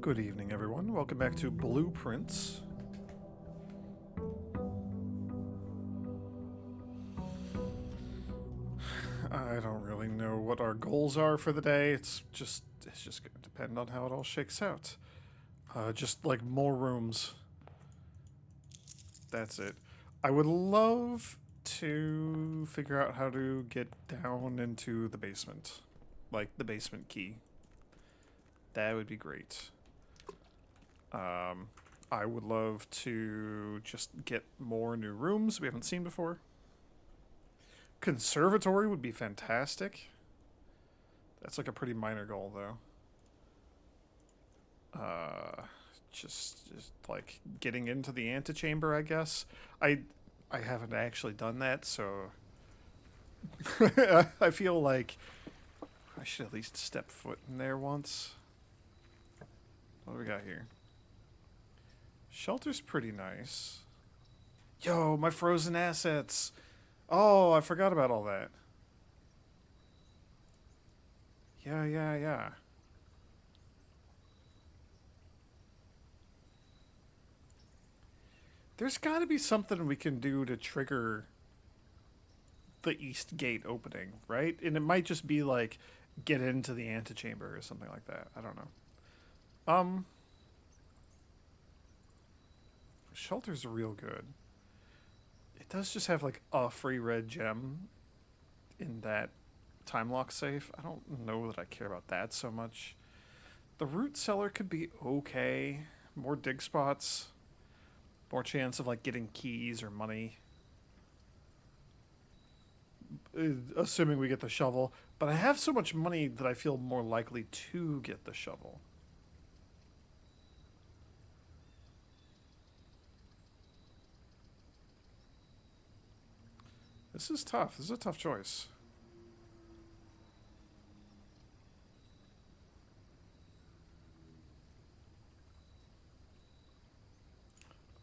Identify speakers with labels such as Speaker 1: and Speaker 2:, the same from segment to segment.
Speaker 1: Good evening, everyone. Welcome back to Blueprints. I don't really know what our goals are for the day. It's just going to depend on how it all shakes out. Just like more rooms. That's it. I would love to figure out how to get down into the basement. Like the basement key. That would be great. I would love to just get more new rooms we haven't seen before. Conservatory would be fantastic. That's like a pretty minor goal, though. Just like getting into the antechamber, I guess. I haven't actually done that, so I feel like I should at least step foot in there once. What do we got here? Shelter's pretty nice. Yo, my frozen assets. Oh, I forgot about all that. Yeah. There's got to be something we can do to trigger the east gate opening, right? And it might just be like get into the antechamber or something like that. I don't know. Um, Shelter's real good. It does just have like a free red gem in that time lock safe. I don't know that I care about that so much. The root cellar could be okay. More dig spots, more chance of like getting keys or money. Assuming we get the shovel. But I have so much money that I feel more likely to get the shovel. This is tough. This is a tough choice.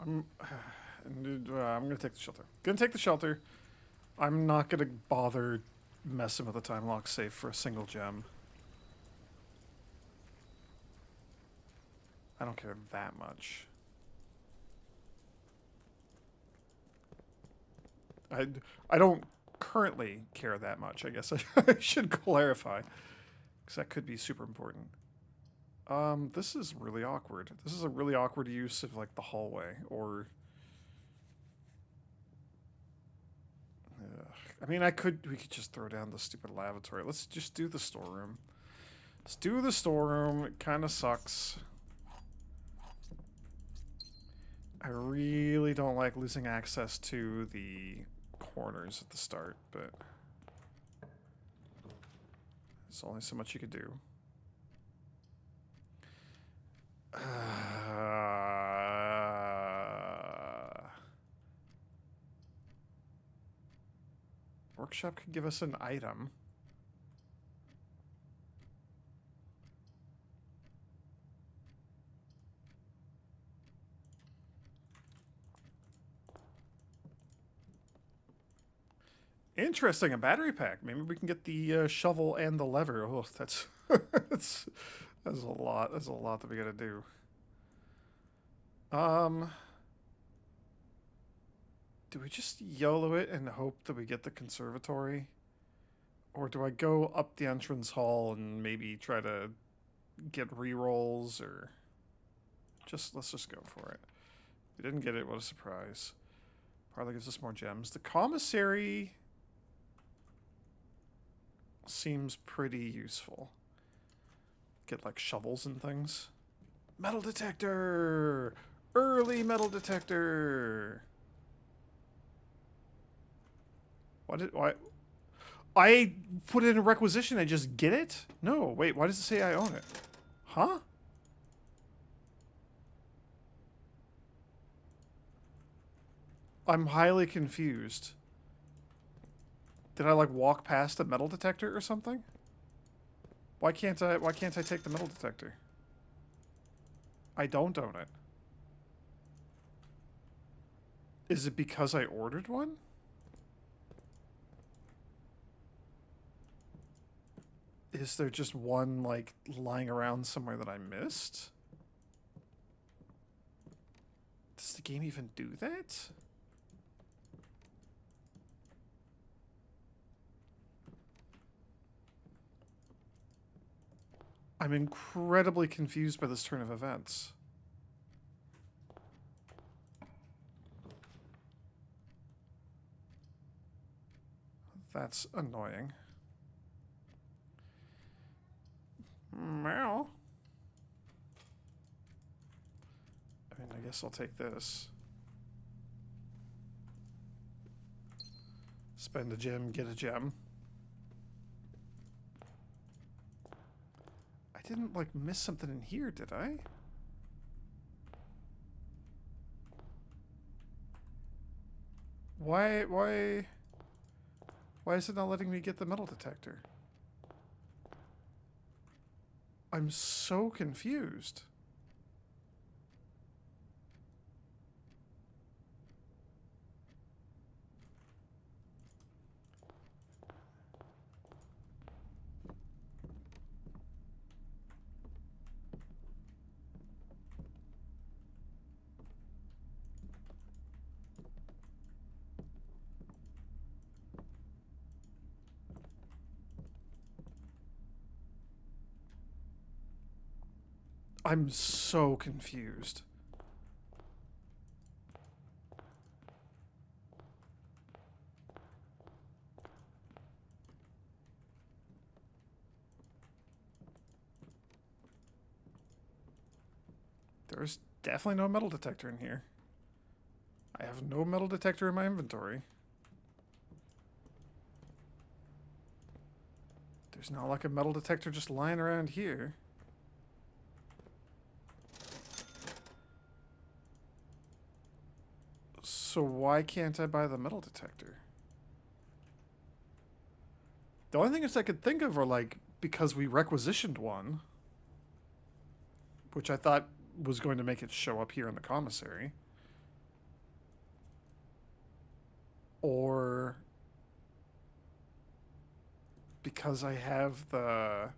Speaker 1: I'm, I'm gonna take the shelter. Gonna take the shelter. I'm not gonna bother messing with the time lock safe for a single gem. I don't care that much. I, I don't currently care that much, I guess I should clarify. Because that could be super important. This is really awkward. This is a really awkward use of, like, the hallway, or... I mean, we could just throw down the stupid lavatory. Let's just do the storeroom. Let's do the storeroom. It kind of sucks. I really don't like losing access to the corners at the start, but there's only so much you could do. Workshop could give us an item. Interesting, a battery pack. Maybe we can get the shovel and the lever. Oh, that's that's a lot. That's a lot that we gotta do. Um, do we just YOLO it and hope that we get the conservatory? Or do I go up the entrance hall and maybe try to get re-rolls, or let's just go for it. We didn't get it, what a surprise. Probably gives us more gems. The commissary seems pretty useful. Get like shovels and things. Metal detector! Early metal detector! Why? I put in a requisition and just get it? No, wait, why does it say I own it? Huh? I'm highly confused. Did I like walk past a metal detector or something? Why can't I take the metal detector? I don't own it. Is it because I ordered one? Is there just one, like, lying around somewhere that I missed? Does the game even do that? I'm incredibly confused by this turn of events. That's annoying. Meow. I mean, I guess I'll take this. Spend a gem, get a gem. I didn't, like, miss something in here, did I? Why is it not letting me get the metal detector? I'm so confused. I'm so confused. There's definitely no metal detector in here. I have no metal detector in my inventory. There's not like a metal detector just lying around here. So why can't I buy the metal detector? The only things I could think of are like, because we requisitioned one, which I thought was going to make it show up here in the commissary. Or because I have the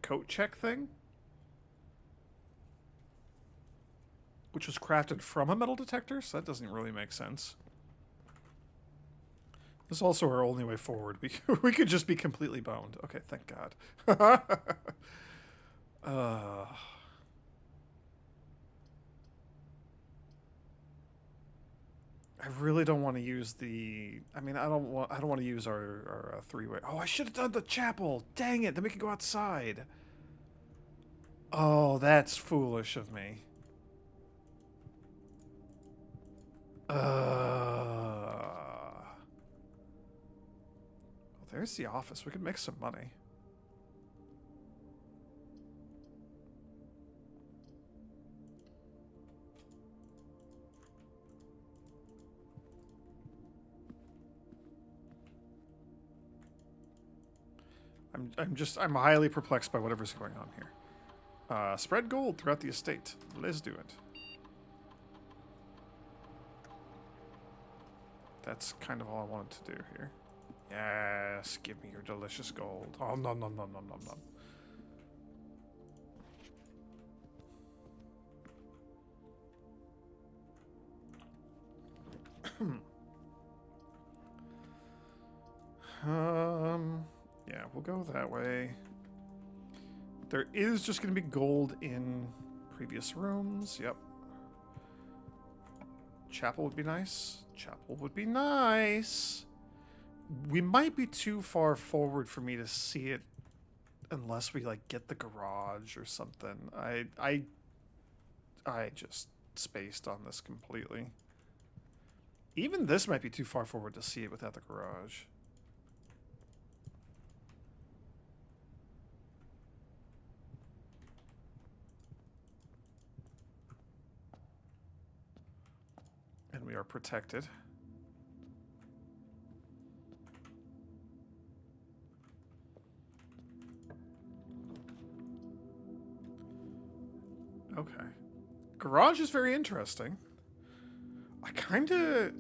Speaker 1: coat check thing, which was crafted from a metal detector, so that doesn't really make sense. This is also our only way forward. We could just be completely boned. Okay, thank God. I really don't want to use the. I mean, I don't want to use our three-way. Oh, I should have done the chapel. Dang it! Then we can go outside. Oh, that's foolish of me. Well, there's the office. We could make some money. I'm highly perplexed by whatever's going on here. Spread gold throughout the estate. Let's do it. That's kind of all I wanted to do here. Yes, give me your delicious gold. Oh, nom nom nom nom nom nom. Yeah, we'll go that way. There is just going to be gold in previous rooms. Yep. Chapel would be nice. Chapel would be nice. We might be too far forward for me to see it unless we like get the garage or something. I just spaced on this completely. Even this might be too far forward to see it without the garage. And we are protected. Okay. Garage is very interesting. I kind of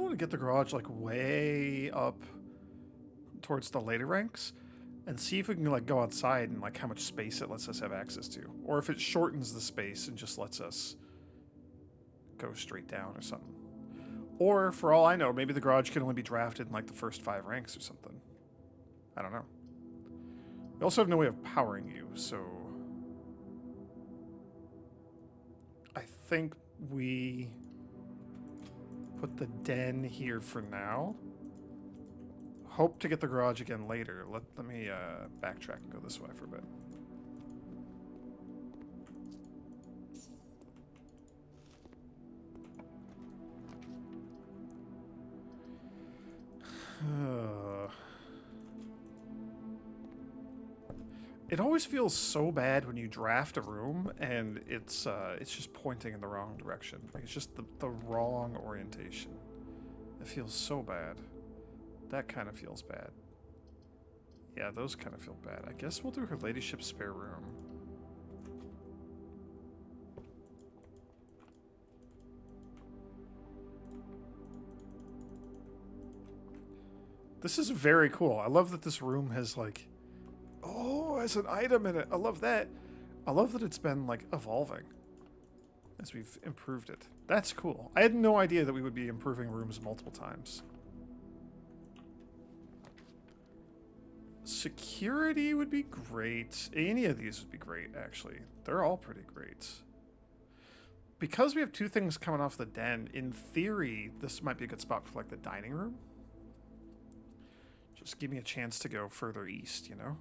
Speaker 1: want to get the garage like way up towards the later ranks and see if we can like go outside and like how much space it lets us have access to, or if it shortens the space and just lets us go straight down or something. Or, for all I know, maybe the garage can only be drafted in like the first 5 ranks or something. I don't know. We also have no way of powering you, so... I think we put the den here for now. Hope to get the garage again later. Let me backtrack and go this way for a bit. It always feels so bad when you draft a room and it's just pointing in the wrong direction. Like, it's just the wrong orientation. It feels so bad. That kind of feels bad. Yeah, those kind of feel bad. I guess we'll do her ladyship's spare room. This is very cool. I love that this room has, like... Oh, has an item in it. I love that. I love that it's been, like, evolving as we've improved it. That's cool. I had no idea that we would be improving rooms multiple times. Security would be great. Any of these would be great, actually. They're all pretty great. Because we have 2 things coming off the den, in theory, this might be a good spot for, like, the dining room. Just give me a chance to go further east, you know?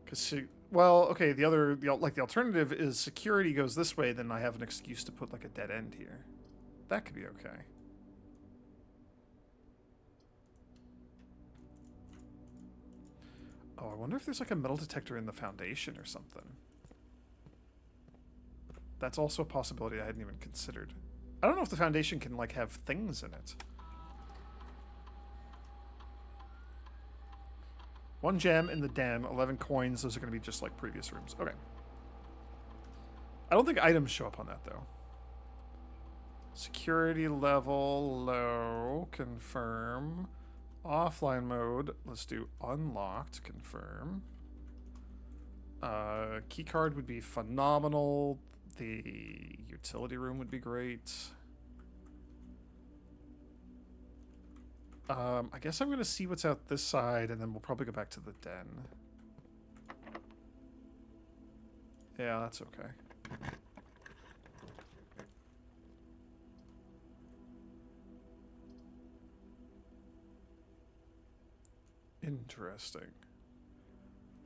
Speaker 1: Because, well, okay, the alternative is security goes this way, then I have an excuse to put, like, a dead end here. That could be okay. Oh, I wonder if there's, like, a metal detector in the foundation or something. That's also a possibility I hadn't even considered. I don't know if the foundation can, like, have things in it. 1 gem in the den, 11 coins. Those are going to be just like previous rooms. Okay. I don't think items show up on that, though. Security level low. Confirm. Offline mode. Let's do unlocked. Confirm. Keycard would be phenomenal. The utility room would be great. I guess I'm going to see what's out this side, and then we'll probably go back to the den. Yeah, that's okay. Interesting.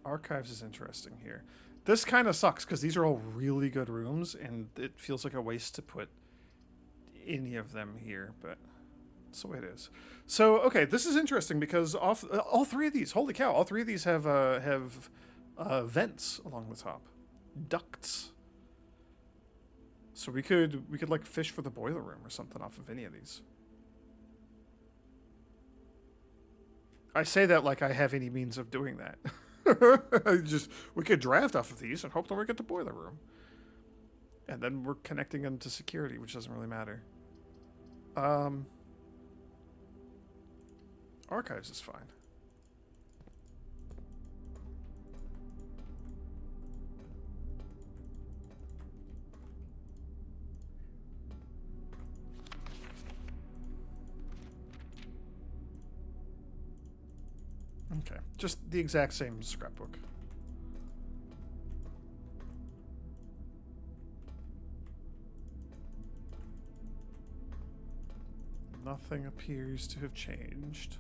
Speaker 1: Archives is interesting here. This kind of sucks, because these are all really good rooms, and it feels like a waste to put any of them here, but... that's the way it is. So, okay, this is interesting because all 3 of these, holy cow, all 3 of these have vents along the top, ducts. So we could like fish for the boiler room or something off of any of these. I say that like I have any means of doing that. We could draft off of these and hope that we get the boiler room, and then we're connecting them to security, which doesn't really matter. Archives is fine. Okay, just the exact same scrapbook. Nothing appears to have changed.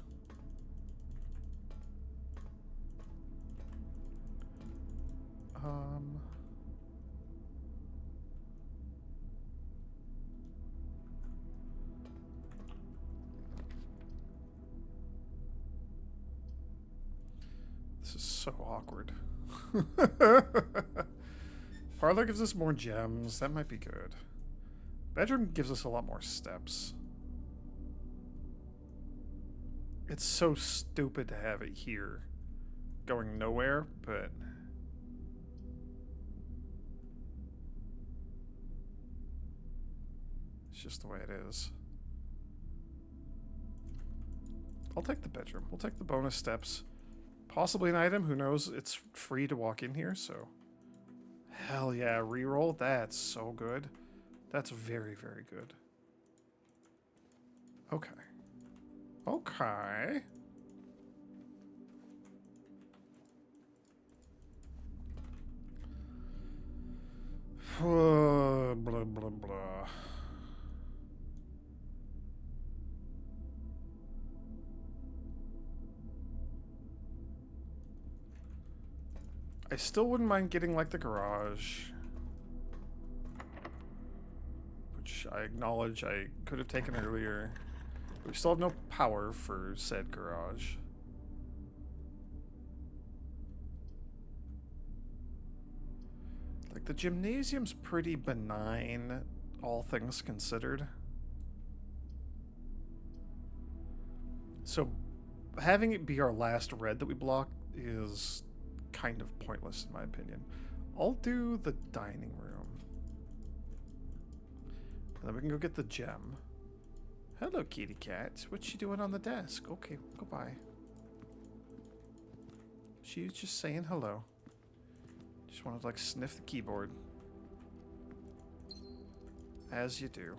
Speaker 1: This is so awkward. Parlor gives us more gems. That might be good. Bedroom gives us a lot more steps. It's so stupid to have it here, going nowhere, but... it's just the way it is. I'll take the bedroom. We'll take the bonus steps. Possibly an item, who knows? It's free to walk in here, so... Hell yeah, reroll. That's so good. That's very, very good. Okay. Okay. Blah, blah, blah. I still wouldn't mind getting, like, the garage. Which I acknowledge I could have taken earlier. We still have no power for said garage. Like, the gymnasium's pretty benign, all things considered. So, having it be our last red that we block is kind of pointless in my opinion. I'll do the dining room. And then we can go get the gem. Hello, kitty cat. What you doing on the desk? Okay, goodbye. She's just saying hello. Just wanted to, like, sniff the keyboard. As you do.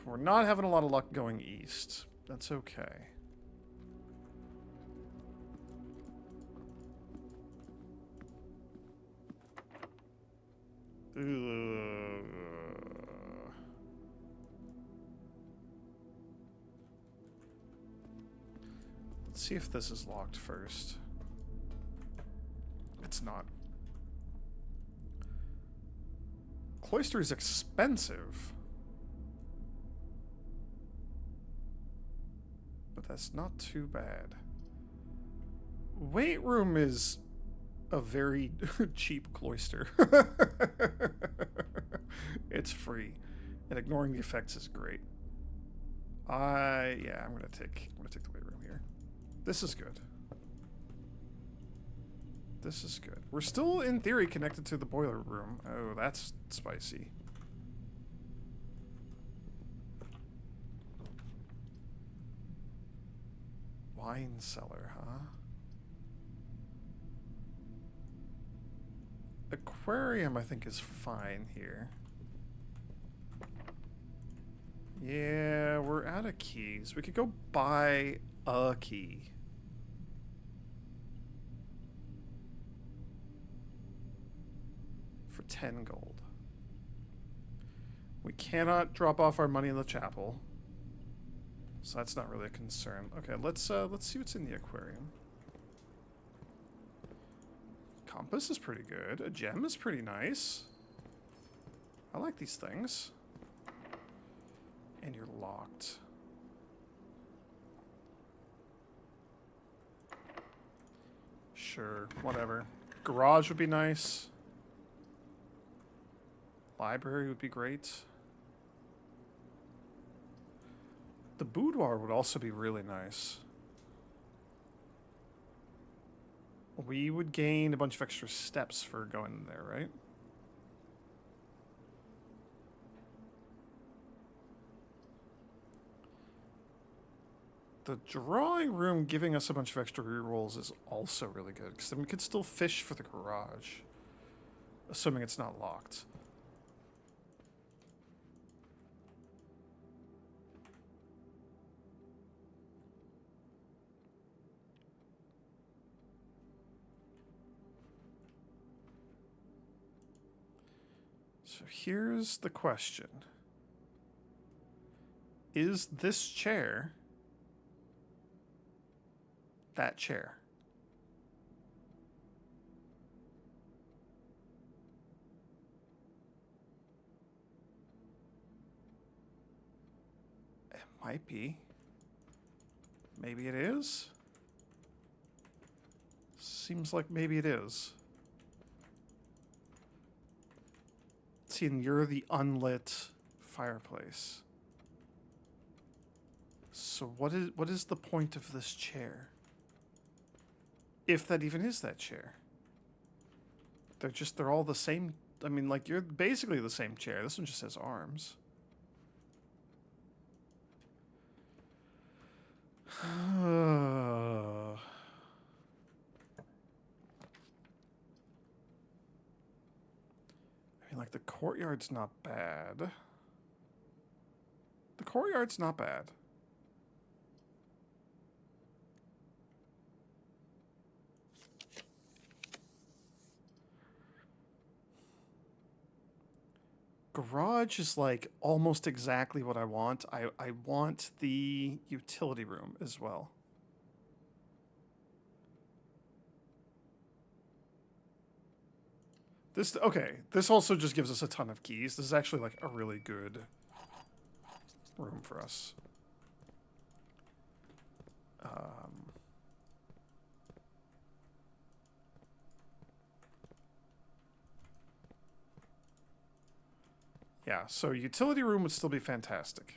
Speaker 1: We're not having a lot of luck going east. That's okay. Let's see if this is locked first. It's not. Cloister is expensive. But that's not too bad. Weight room is a very cheap cloister. It's free. And ignoring the effects is great. Yeah, I'm gonna take the weight room here. This is good. This is good. We're still, in theory, connected to the boiler room. Oh, that's spicy. Wine cellar, huh? Aquarium, I think, is fine here. Yeah, we're out of keys. We could go buy a key. For 10 gold. We cannot drop off our money in the chapel. So that's not really a concern. Okay, let's see what's in the aquarium. Compass is pretty good. A gem is pretty nice. I like these things. And you're locked. Sure, whatever. Garage would be nice. Library would be great. The boudoir would also be really nice. We would gain a bunch of extra steps for going there, right? The drawing room giving us a bunch of extra rerolls is also really good, because then we could still fish for the garage. Assuming it's not locked. So here's the question. Is this chair that chair? It might be. Maybe it is. Seems like maybe it is. See, and you're the unlit fireplace. So what is the point of this chair? If that even is that chair. They're all the same. I mean, like, you're basically the same chair. This one just has arms. I mean, like, the courtyard's not bad. The courtyard's not bad. Garage is like almost exactly what I want. I want the utility room as well. This also just gives us a ton of keys. This is actually like a really good room for us. Yeah, so utility room would still be fantastic.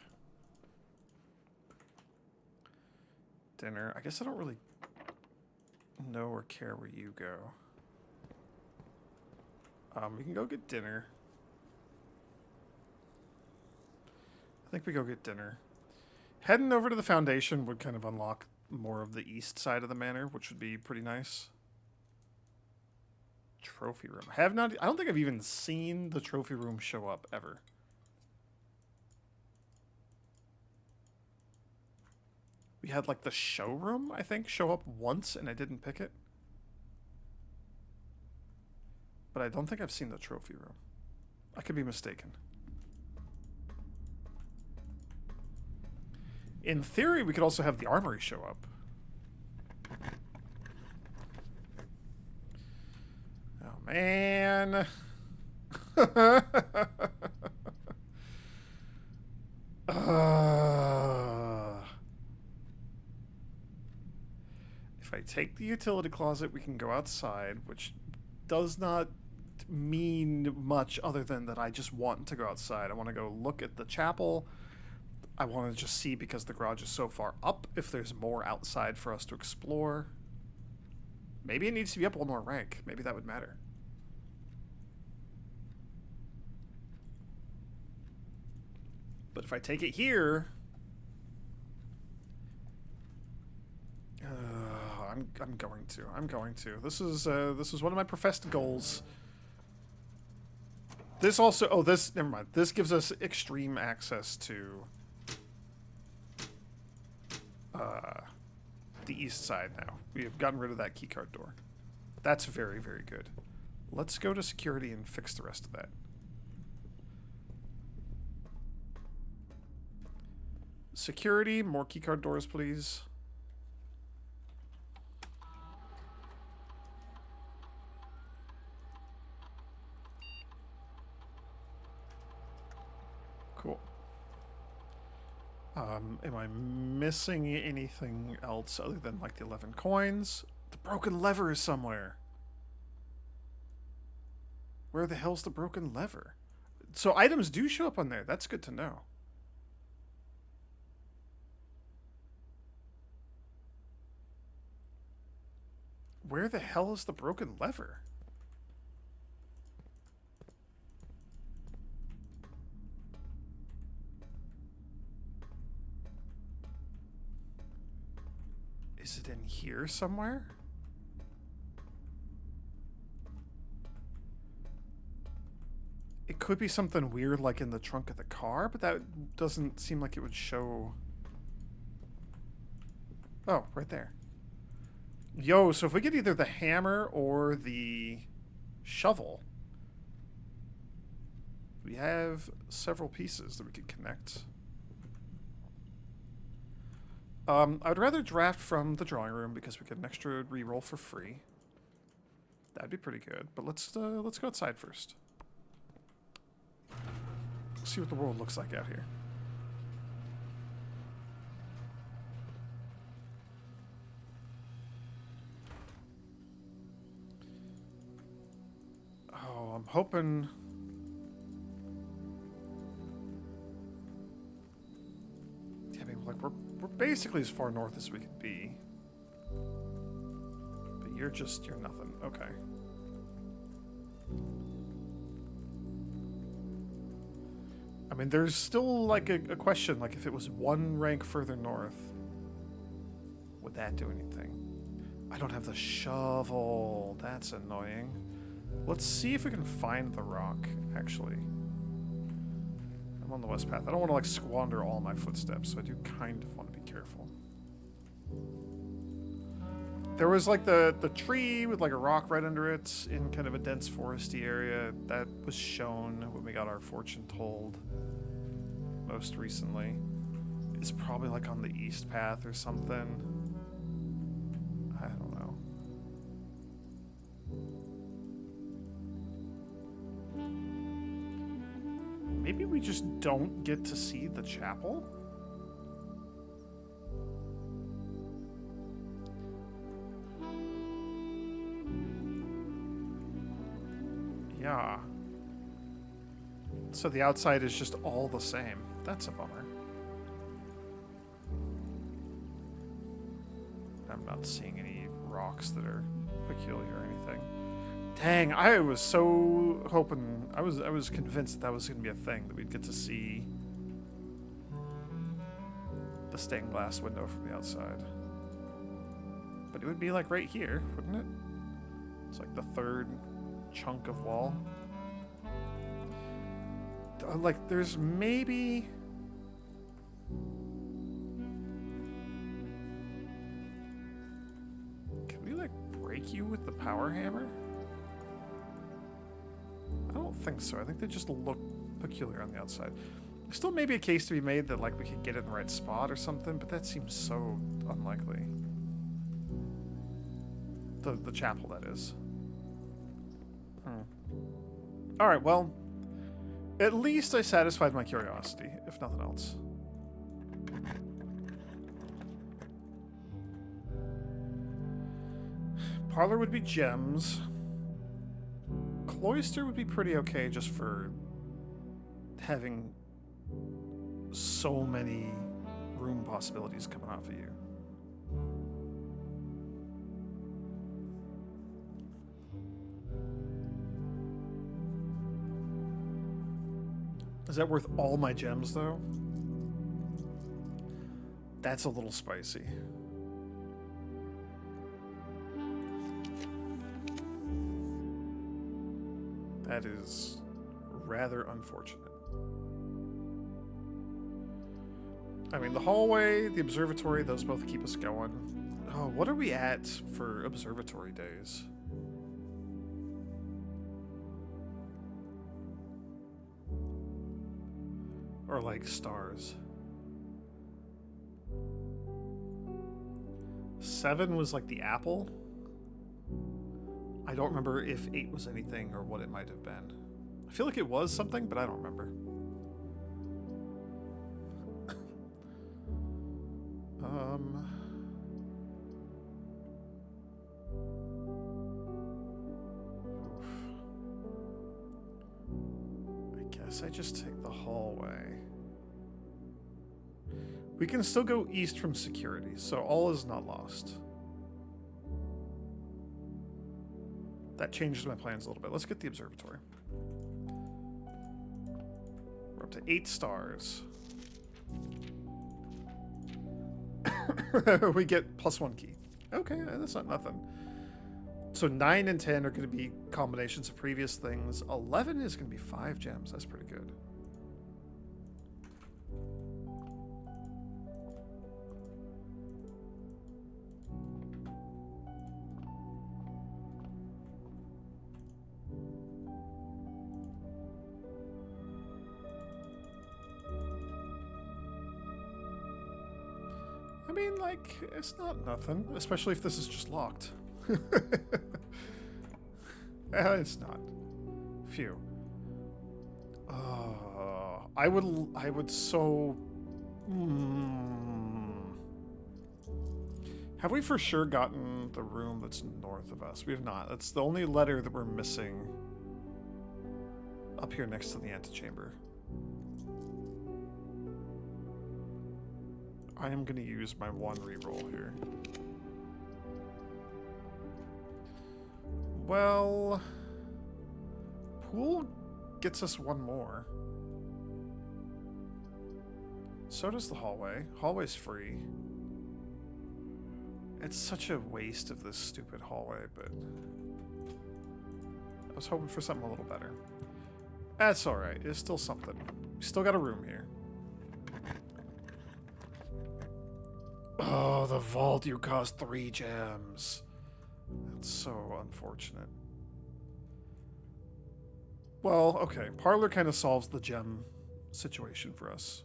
Speaker 1: Dinner. I guess I don't really know or care where you go. We can go get dinner. I think we go get dinner. Heading over to the foundation would kind of unlock more of the east side of the manor, which would be pretty nice. Trophy room. I don't think I've even seen the trophy room show up ever. We had like the showroom, I think, show up once and I didn't pick it. But I don't think I've seen the trophy room. I could be mistaken. In theory, we could also have the armory show up. Oh, man. If I take the utility closet, we can go outside, which does not mean much other than that I just want to go outside. I want to go look at the chapel. I want to just see, because the garage is so far up, if there's more outside for us to explore. Maybe it needs to be up one more rank. Maybe that would matter. But if I take it here... I'm going to. This is one of my professed goals. This also... Oh, this... Never mind. This gives us extreme access to... the east side now. We have gotten rid of that keycard door. That's very, very good. Let's go to security and fix the rest of that. Security, more keycard doors, please. Cool. Am I missing anything else other than like the 11 coins? The broken lever is somewhere. Where the hell's the broken lever? So items do show up on there. That's good to know. Where the hell is the broken lever? Is it in here somewhere? It could be something weird like in the trunk of the car, but that doesn't seem like it would show... Oh, right there. Yo, so if we get either the hammer or the shovel, we have several pieces that we could connect. I'd rather draft from the drawing room because we get an extra reroll for free. That'd be pretty good. But let's go outside first. See what the world looks like out here. Oh, I'm hoping... Yeah, I mean, like, we're basically as far north as we could be. But you're nothing. Okay. I mean, there's still, like, a question, like, if it was one rank further north, Would that do anything? I don't have the shovel. That's annoying. Let's see if we can find the rock, actually. I'm on the west path. I don't want to, like, squander all my footsteps, so I do kind of want to be careful. There was, like, the tree with, like, a rock right under it in kind of a dense foresty area. That was shown when we got our fortune told most recently. It's probably, like, on the east path or something. I don't know. Maybe we just don't get to see the chapel? Yeah. So the outside is just all the same. That's a bummer. I'm not seeing any rocks that are peculiar or anything. Dang, I was so hoping, I was convinced that was going to be a thing, that we'd get to see the stained glass window from the outside. But it would be like right here, wouldn't it? It's like the third chunk of wall. Like, there's maybe... Can we, like, break you with the power hammer? I don't think so. I think they just look peculiar on the outside. There's still maybe a case to be made that, like, we could get it in the right spot or something, but that seems so unlikely. The chapel, that is. Alright, well, at least I satisfied my curiosity, if nothing else. Parlor would be gems. Cloister would be pretty okay just for having so many room possibilities coming off of you. Is that worth all my gems, though? That's a little spicy. That is rather unfortunate. I mean, the hallway, the observatory, those both keep us going. Oh, what are we at for observatory days? Or like stars. 7 was like the apple. I don't remember if 8 was anything or what it might have been. I feel like it was something, but I don't remember. I guess I just take the hallway. We can still go east from security, so all is not lost. That changes my plans a little bit. Let's get the observatory. We're up to 8 stars. We get +1 key. Okay, that's not nothing. So 9 and 10 are going to be combinations of previous things. 11 is going to be 5 gems. That's pretty good. I mean, like, it's not nothing, especially if this is just locked. It's not. Phew. I would so... Have we for sure gotten the room that's north of us? We have not. That's the only letter that we're missing up here next to the antechamber. I am going to use my 1 reroll here. Well, pool gets us 1 more. So does the hallway. Hallway's free. It's such a waste of this stupid hallway, but I was hoping for something a little better. That's alright. It's still something. We still got a room here. Oh, the vault, you cost 3 gems. That's so unfortunate. Well, okay. Parlor kind of solves the gem situation for us.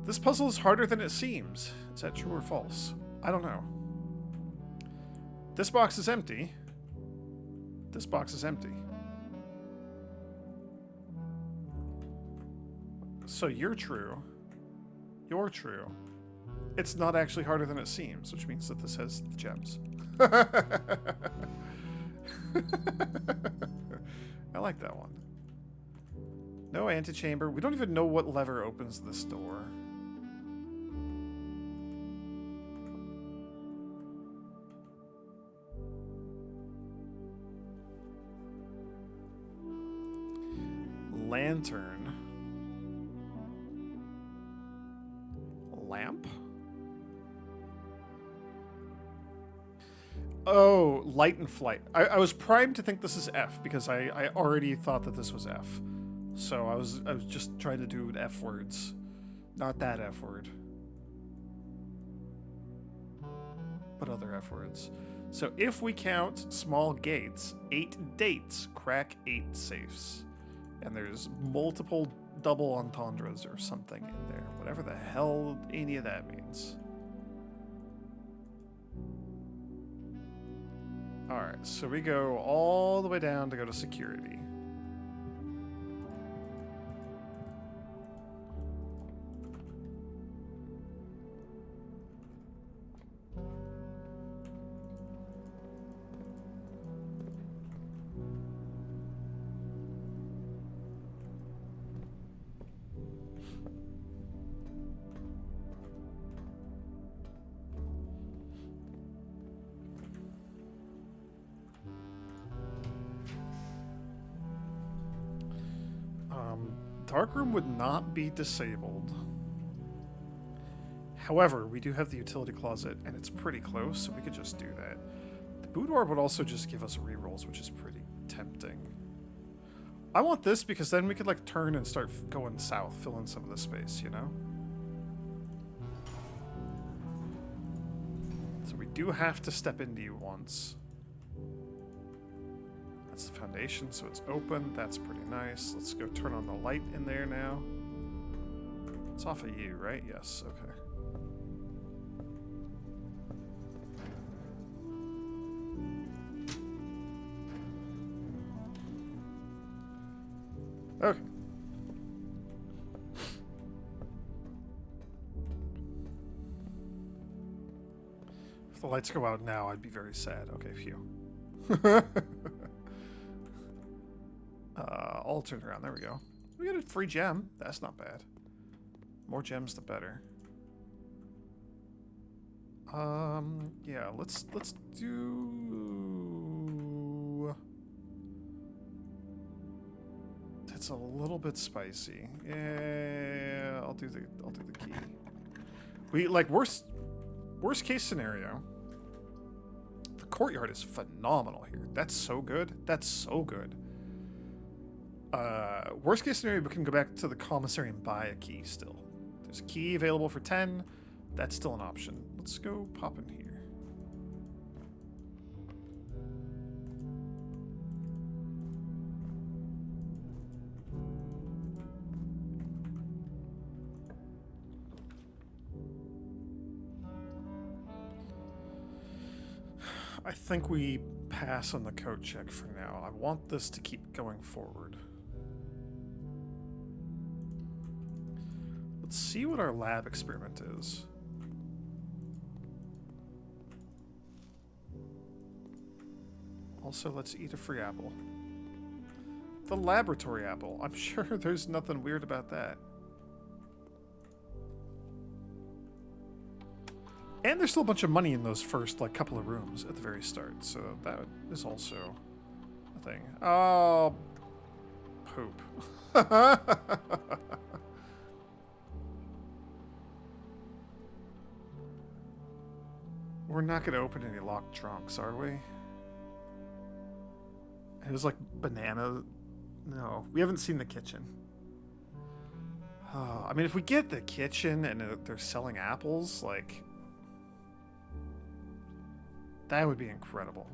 Speaker 1: This puzzle is harder than it seems. Is that true or false? I don't know. This box is empty. This box is empty. So you're true. You're true. It's not actually harder than it seems, which means that this has gems. I like that one. No antechamber. We don't even know what lever opens this door. Lantern. Lamp? Oh, light and flight. I was primed to think this is F because I already thought that this was F. So I was just trying to do F words. Not that F word. But other F words. So if we count small gates, 8 dates crack 8 safes. And there's multiple double entendres or something in there. Whatever the hell any of that means. Alright, so we go all the way down to go to security. Darkroom would not be disabled. However, we do have the utility closet, and it's pretty close, so we could just do that. The boudoir would also just give us rerolls, which is pretty tempting. I want this because then we could like turn and start going south, fill in some of the space, you know? So we do have to step into you once. That's the foundation, so it's open. That's pretty nice. Let's go turn on the light in there now. It's off of you, right? Yes, okay. Okay. If the lights go out now, I'd be very sad. Okay, phew. All turned around. There we go. We got a free gem. That's not bad. More gems, the better. Yeah. Let's do. That's a little bit spicy. Yeah, I'll do the key. We like worst case scenario. The courtyard is phenomenal here. That's so good. That's so good. Worst case scenario, we can go back to the commissary and buy a key still. There's a key available for 10. That's still an option. Let's go pop in here. I think we pass on the code check for now. I want this to keep going forward. Let's see what our lab experiment is. Also, let's eat a free apple. The laboratory apple. I'm sure there's nothing weird about that. And there's still a bunch of money in those first, like, couple of rooms at the very start, so that is also a thing. Oh, hope. We're not going to open any locked trunks, are we? It was like banana. No, we haven't seen the kitchen. I mean, if we get the kitchen and they're selling apples, like, that would be incredible.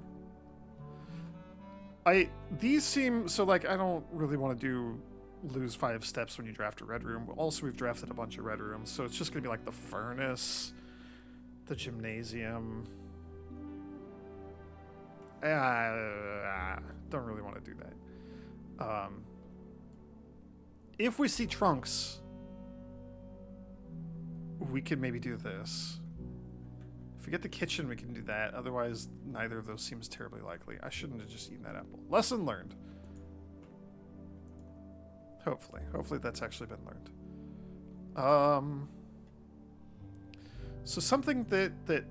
Speaker 1: These seem so like I don't really want to lose 5 steps when you draft a red room. Also, we've drafted a bunch of red rooms, so it's just gonna be like the furnace, the gymnasium. Don't really want to do that. If we see trunks, we could maybe do this. If we get the kitchen, we can do that. Otherwise, neither of those seems terribly likely. I shouldn't have just eaten that apple. Lesson learned. Hopefully. Hopefully that's actually been learned. So something that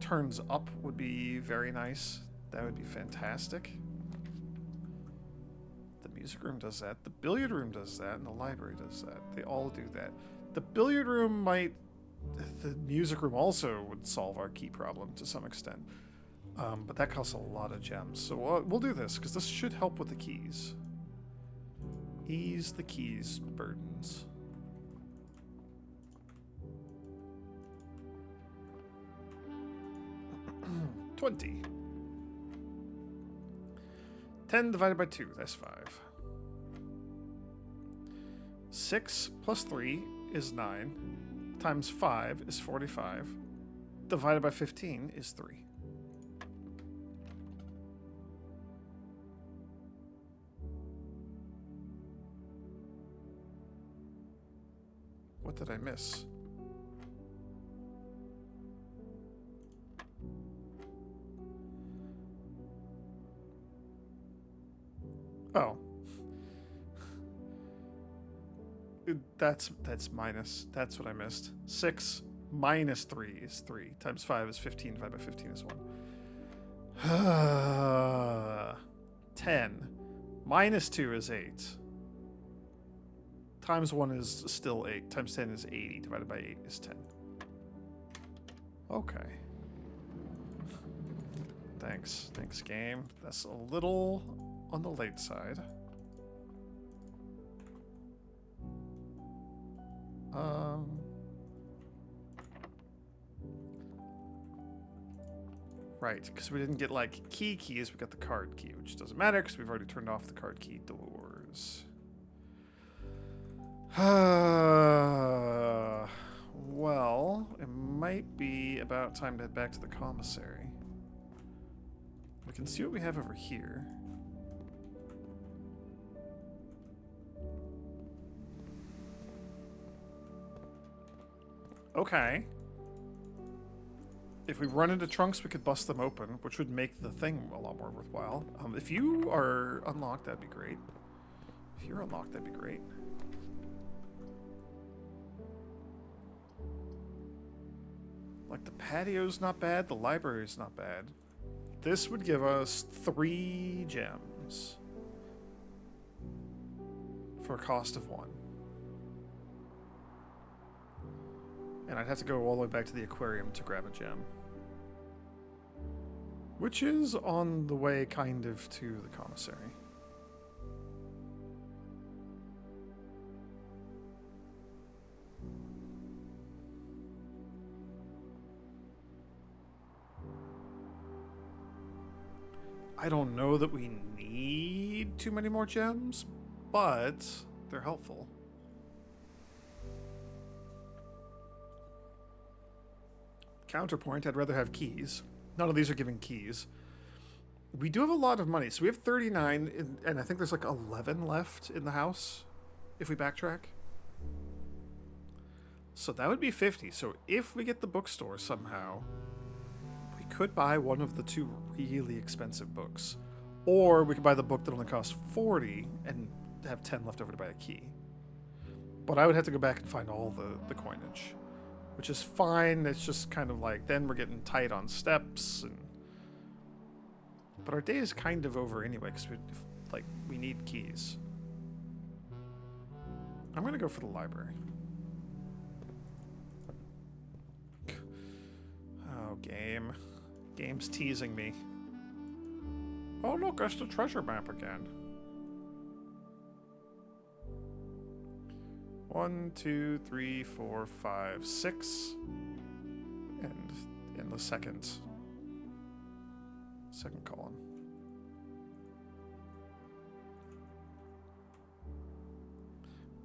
Speaker 1: turns up would be very nice. That would be fantastic. The music room does that. The billiard room does that. And the library does that. They all do that. The billiard room might... The music room also would solve our key problem to some extent. But that costs a lot of gems. So we'll do this, because this should help with the keys. Ease the keys burdens. $20. 10 divided by 2, that's 5. 6 plus 3 is 9. Times 5 is 45. Divided by 15 is 3. What did I miss? Oh. That's minus. That's what I missed. 6 minus 3 is 3. Times 5 is 15. Divided by 15 is 1. 10. Minus 2 is 8. Times 1 is still 8. Times 10 is 80. Divided by 8 is 10. Okay. Thanks. Thanks, game. That's a little on the late side. Right, because we didn't get, like, keys, we got the card key, which doesn't matter, because we've already turned off the card key doors. Well, it might be about time to head back to the commissary. We can see what we have over here. Okay. If we run into trunks, we could bust them open, which would make the thing a lot more worthwhile. If you are unlocked, that'd be great. If you're unlocked, that'd be great. Like, the patio's not bad, the library's not bad. This would give us 3 gems for a cost of 1. And I'd have to go all the way back to the aquarium to grab a gem. Which is on the way, kind of, to the commissary. I don't know that we need too many more gems, but they're helpful. Counterpoint, I'd rather have keys. None of these are giving keys. We do have a lot of money. So we have 39, and I think there's like 11 left in the house if we backtrack. So that would be 50. So if we get the bookstore somehow, we could buy one of the 2 really expensive books. Or we could buy the book that only costs 40 and have 10 left over to buy a key. But I would have to go back and find all the coinage. Which is fine, it's just kind of like, then we're getting tight on steps, but our day is kind of over anyway, because we need keys. I'm gonna go for the library. Oh, game. Game's teasing me. Oh, look, that's the treasure map again. 1, 2, 3, 4, 5, 6. And in the second column.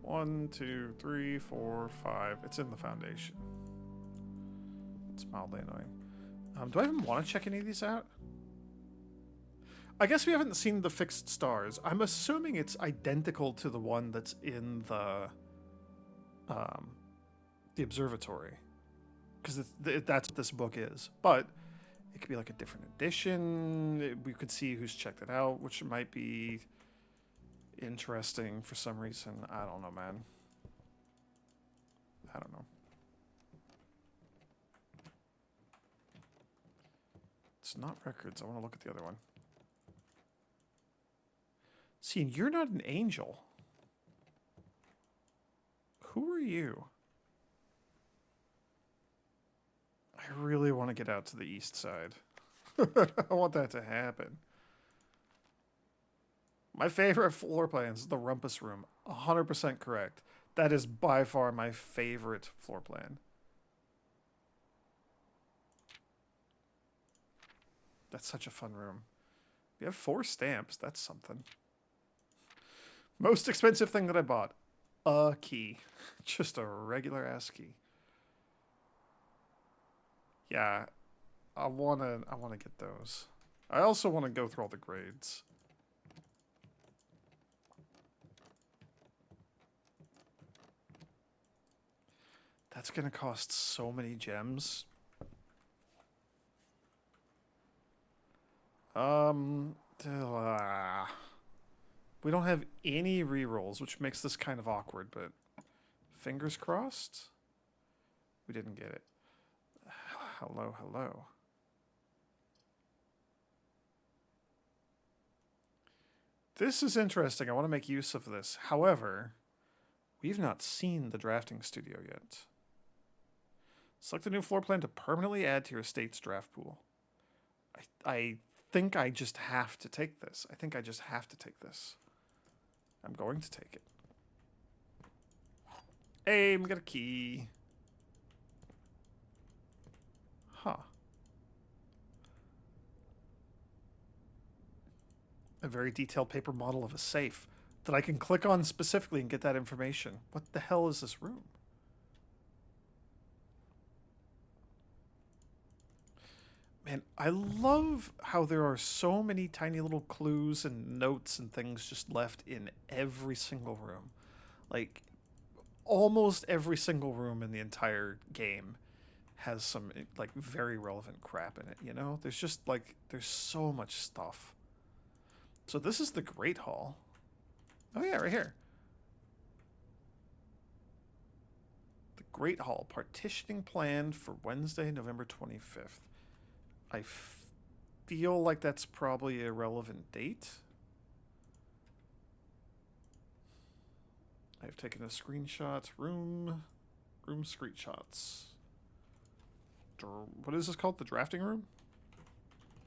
Speaker 1: One, 2, 3, 4, 5. It's in the foundation. It's mildly annoying. Do I even want to check any of these out? I guess we haven't seen the fixed stars. I'm assuming it's identical to the one that's in the observatory, because that's what this book is. But it could be like a different edition. We could see who's checked it out, which might be interesting for some reason. I don't know, man. I don't know. It's not records. I want to look at the other one. See, you're not an angel. Who are you? I really want to get out to the east side. I want that to happen. My favorite floor plan is the Rumpus Room. 100% correct. That is by far my favorite floor plan. That's such a fun room. We have 4 stamps. That's something. Most expensive thing that I bought. A key. Just a regular ass key. Yeah. I wanna get those. I also want to go through all the grades. That's gonna cost so many gems. We don't have any rerolls, which makes this kind of awkward, but fingers crossed. We didn't get it. Hello, hello. This is interesting. I want to make use of this. However, we've not seen the drafting studio yet. Select a new floor plan to permanently add to your estate's draft pool. I think I just have to take this. I think I just have to take this. I'm going to take it. Hey, we got a key. Huh. A very detailed paper model of a safe that I can click on specifically and get that information. What the hell is this room? Man, I love how there are so many tiny little clues and notes and things just left in every single room. Like, almost every single room in the entire game has some, like, very relevant crap in it, you know? There's just, like, there's so much stuff. So this is the Great Hall. Oh yeah, right here. The Great Hall, partitioning plan for Wednesday, November 25th. I feel like that's probably a relevant date. I've taken a screenshot. Room screenshots. What is this called? The drafting room?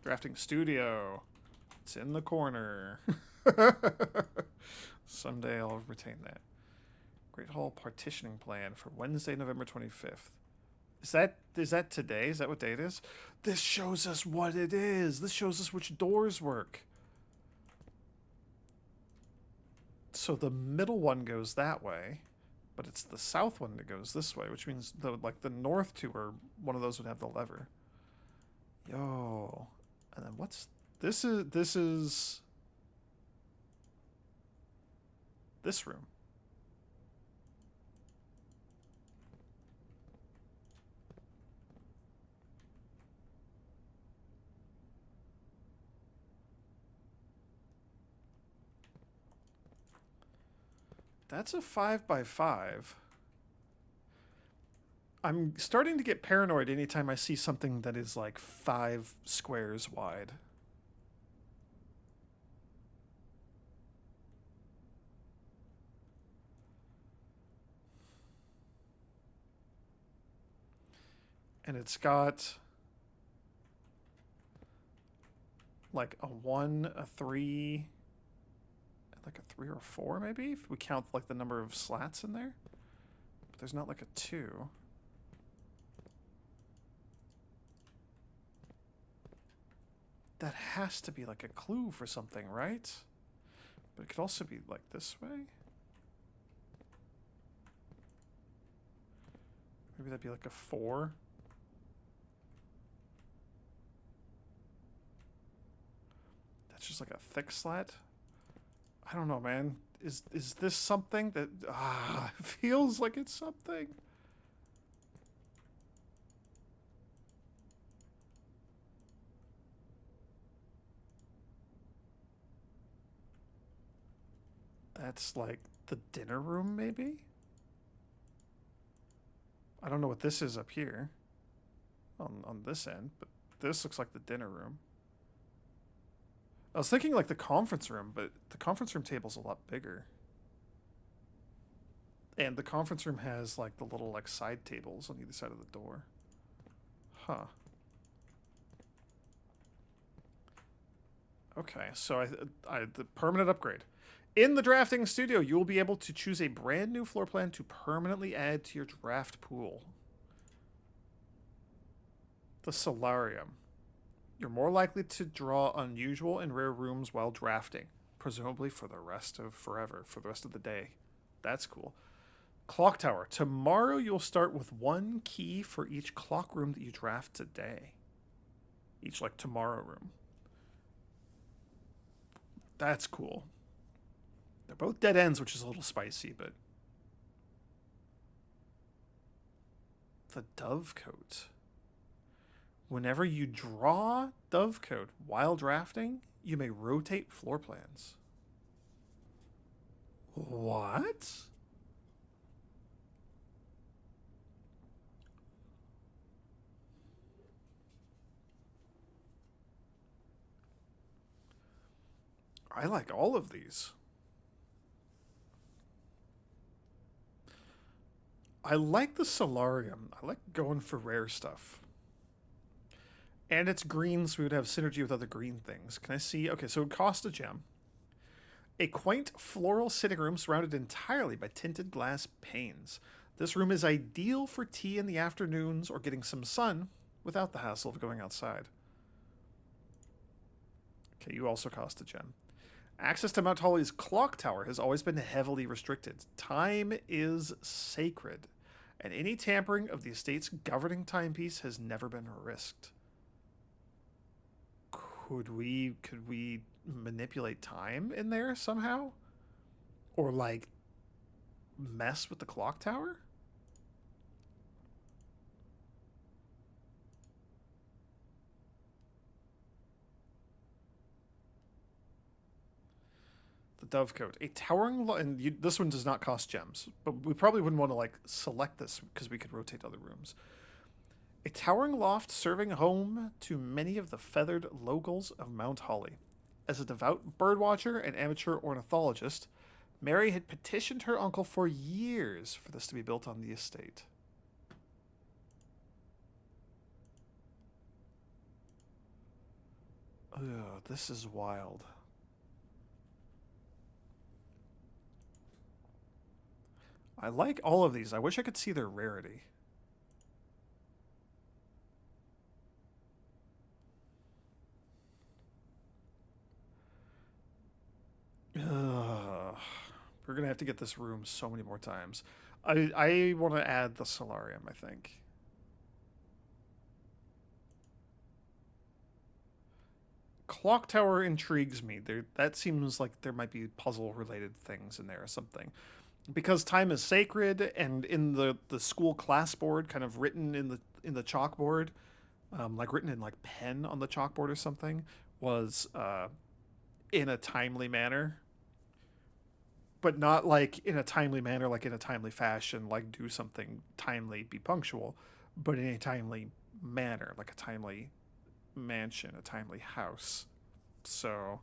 Speaker 1: Drafting studio. It's in the corner. Someday I'll retain that. Great Hall partitioning plan for Wednesday, November 25th. Is that today? Is that what day it is? This shows us what it is. This shows us which doors work. So the middle one goes that way, but it's the south one that goes this way, which means the north two are one of those would have the lever. Yo. And then what's this is this room. That's a 5x5. I'm starting to get paranoid anytime I see something that is like 5 squares wide. And it's got like a 1, a 3, like a 3 or a 4 maybe, if we count like the number of slats in there. But there's not like a 2. That has to be like a clue for something, right? But it could also be like this way. Maybe that'd be like a 4. That's just like a thick slat. I don't know, man. Is this something that feels like it's something? That's like the dinner room, maybe? I don't know what this is up here on this end, but this looks like the dinner room. I was thinking like the conference room, but the conference room table's a lot bigger. And the conference room has like the little like side tables on either side of the door. Huh. Okay, so the permanent upgrade. In the drafting studio, you will be able to choose a brand new floor plan to permanently add to your draft pool. The solarium. You're more likely to draw unusual and rare rooms while drafting, presumably for the rest of forever, for the rest of the day. That's cool. Clock tower. Tomorrow you'll start with 1 key for each clock room that you draft today. Each like tomorrow room. That's cool. They're both dead ends, which is a little spicy, but the Dovecote. Whenever you draw Dovecote while drafting, you may rotate floor plans. What? I like all of these. I like the solarium. I like going for rare stuff. And it's green, so we would have synergy with other green things. Can I see? Okay, so it costs a gem. A quaint floral sitting room surrounded entirely by tinted glass panes. This room is ideal for tea in the afternoons or getting some sun without the hassle of going outside. Okay, you also cost a gem. Access to Mount Holly's clock tower has always been heavily restricted. Time is sacred, and any tampering of the estate's governing timepiece has never been risked. Could we manipulate time in there somehow? Or like mess with the clock tower? The Dovecote. A towering and this one does not cost gems, but we probably wouldn't want to like select this because we could rotate other rooms. A towering loft serving home to many of the feathered locals of Mount Holly. As a devout birdwatcher and amateur ornithologist, Mary had petitioned her uncle for years for this to be built on the estate. Ugh, this is wild. I like all of these. I wish I could see their rarity. Ugh. We're gonna have to get this room so many more times. I want to add the solarium, I think. Clock tower intrigues me. That seems like there might be puzzle related things in there or something. Because time is sacred, and in the school class board, kind of written in the chalkboard, like written in like pen on the chalkboard or something, was in a timely manner, but not like in a timely manner, like in a timely fashion, like do something timely, be punctual, but in a timely manner, like a timely mansion, a timely house. So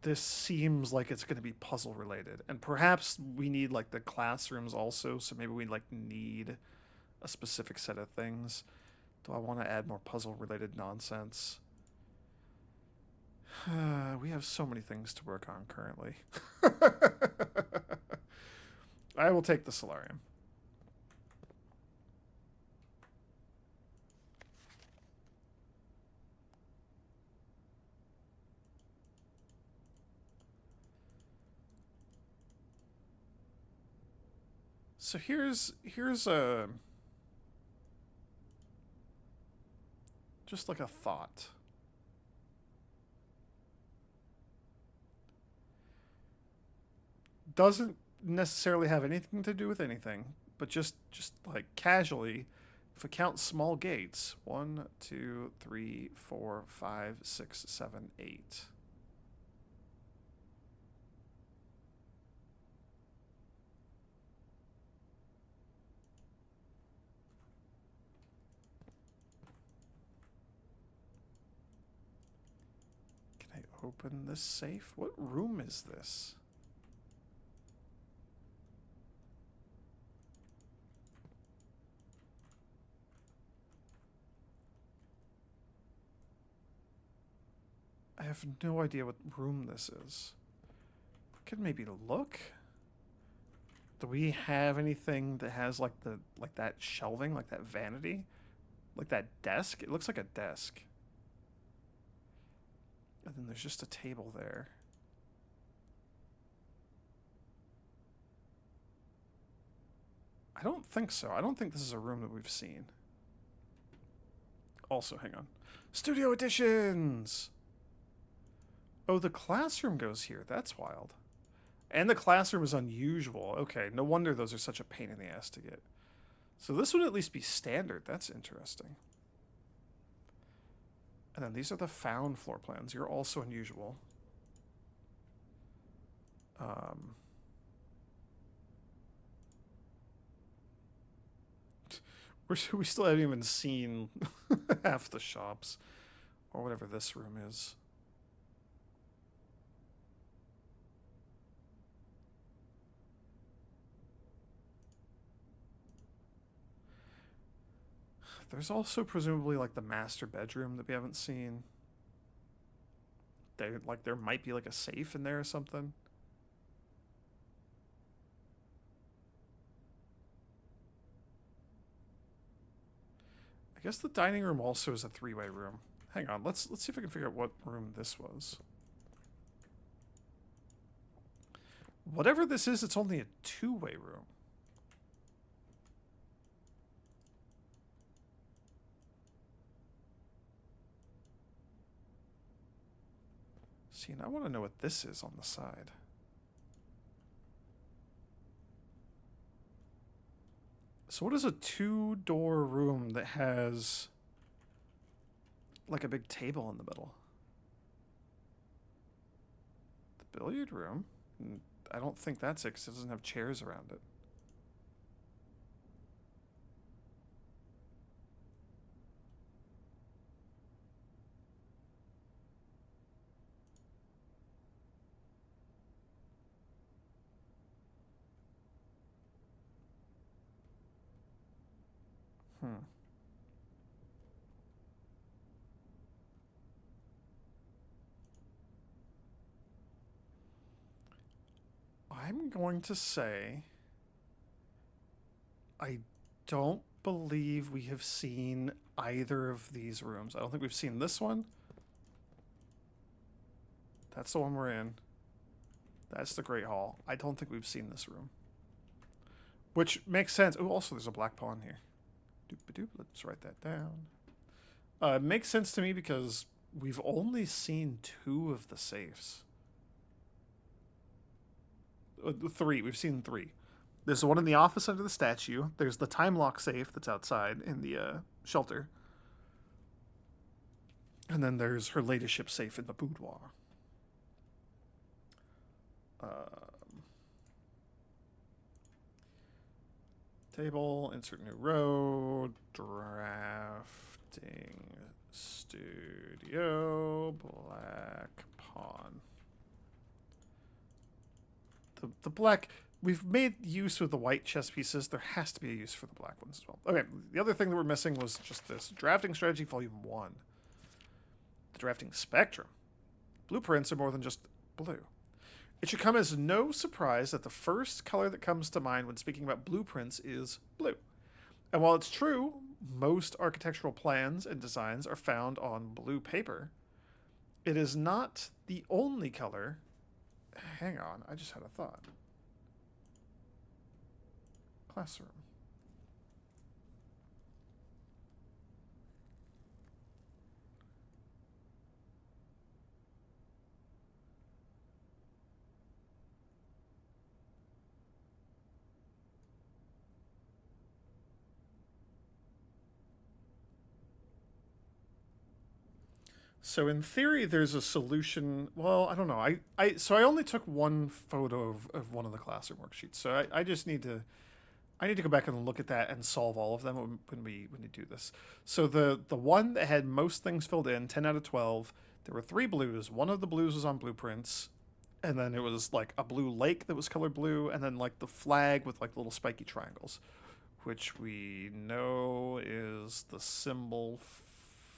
Speaker 1: this seems like it's going to be puzzle related, and perhaps we need like the classrooms also, so maybe we like need a specific set of things. Do I want to add more puzzle related nonsense? We have so many things to work on currently. I will take the solarium. So here's a just like a thought. Doesn't necessarily have anything to do with anything, but just like casually, if we count small gates, 1, 2, 3, 4, 5, 6, 7, 8. Can I open this safe? What room is this? I have no idea what room this is. Could maybe look. Do we have anything that has like that shelving, like that vanity, like that desk? It looks like a desk. And then there's just a table there. I don't think so. I don't think this is a room that we've seen. Also, hang on. Studio Editions! Oh, the classroom goes here. That's wild. And the classroom is unusual. Okay, no wonder those are such a pain in the ass to get. So this would at least be standard. That's interesting. And then these are the found floor plans. You're also unusual. We still haven't even seen half the shops. Or whatever this room is. There's also presumably like the master bedroom that we haven't seen. There might be like a safe in there or something. I guess the dining room also is a three-way room. Hang on, let's see if I can figure out what room this was. Whatever this is, it's only a two-way room. See, and I want to know what this is on the side. So what is a two-door room that has like a big table in the middle? The billiard room? I don't think that's it because it doesn't have chairs around it. Hmm. I'm going to say I don't believe we have seen either of these rooms. I don't think we've seen this one. That's the one we're in. That's the Great Hall. I don't think we've seen this room. Which makes sense. Oh, also there's a black pawn here. Doop-a-doop. Let's write that down. It makes sense to me because we've only seen two of the safes. Three. We've seen three. There's the one in the office under the statue. There's the time lock safe that's outside in the shelter. And then there's her ladyship safe in the boudoir. Table, insert new row, drafting studio, black pawn. the black. We've made use of the white chess pieces. There has to be a use for the black ones as well. Okay, the other thing that we're missing was just this. Drafting Strategy Volume 1. The Drafting Spectrum. Blueprints are more than just blue. It should come as no surprise that the first color that comes to mind when speaking about blueprints is blue. And while it's true, most architectural plans and designs are found on blue paper, it is not the only color. Hang on, I just had a thought. Classroom. So in theory, there's a solution. Well, I don't know. So I only took one photo of one of the classroom worksheets. So I just need to I need to go back and look at that and solve all of them when we do this. So the one that had most things filled in, 10 out of 12, there were 3 blues. One of the blues was on blueprints, and then it was like a blue lake that was colored blue, and then like the flag with like little spiky triangles, which we know is the symbol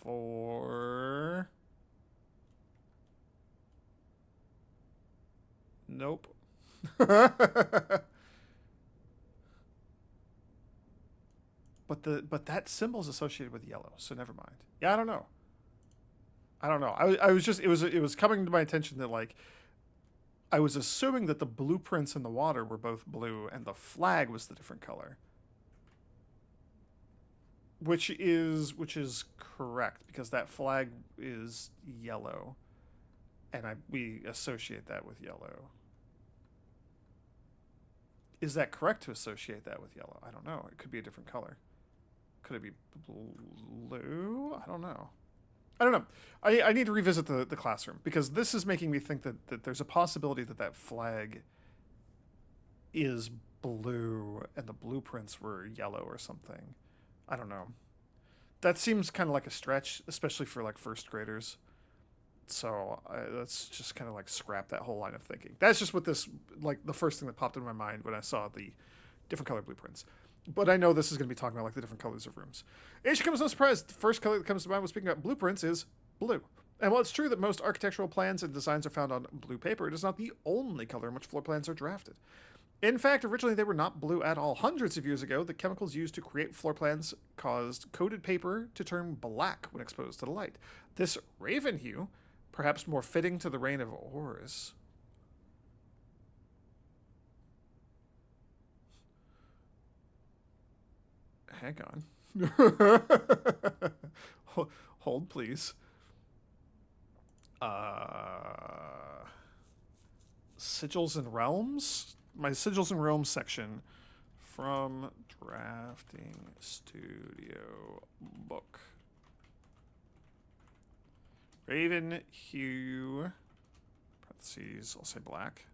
Speaker 1: for... Nope. But that symbol is associated with yellow, so never mind. Yeah, I don't know. I don't know. I was just it was coming to my attention that like I was assuming that the blueprints in the water were both blue and the flag was the different color. Which is correct because that flag is yellow, and we associate that with yellow. Is that correct to associate that with yellow? I don't know. It could be a different color. Could it be blue? I don't know. I don't know. I need to revisit the classroom because this is making me think that there's a possibility that that flag is blue and the blueprints were yellow or something. I don't know. That seems kind of like a stretch, especially for like first graders. So let's just kind of like scrap that whole line of thinking. That's just what this, like the first thing that popped into my mind when I saw the different color blueprints. But I know this is going to be talking about like the different colors of rooms. It should come as no surprise. The first color that comes to mind when speaking about blueprints is blue. And while it's true that most architectural plans and designs are found on blue paper, it is not the only color in which floor plans are drafted. In fact, originally they were not blue at all. Hundreds of years ago, the chemicals used to create floor plans caused coated paper to turn black when exposed to the light. This raven hue, perhaps more fitting to the reign of Horus. Hang on. Hold, please. Sigils and Realms? My Sigils and Realms section from Drafting Studio book. Raven hue, parentheses, I'll say black.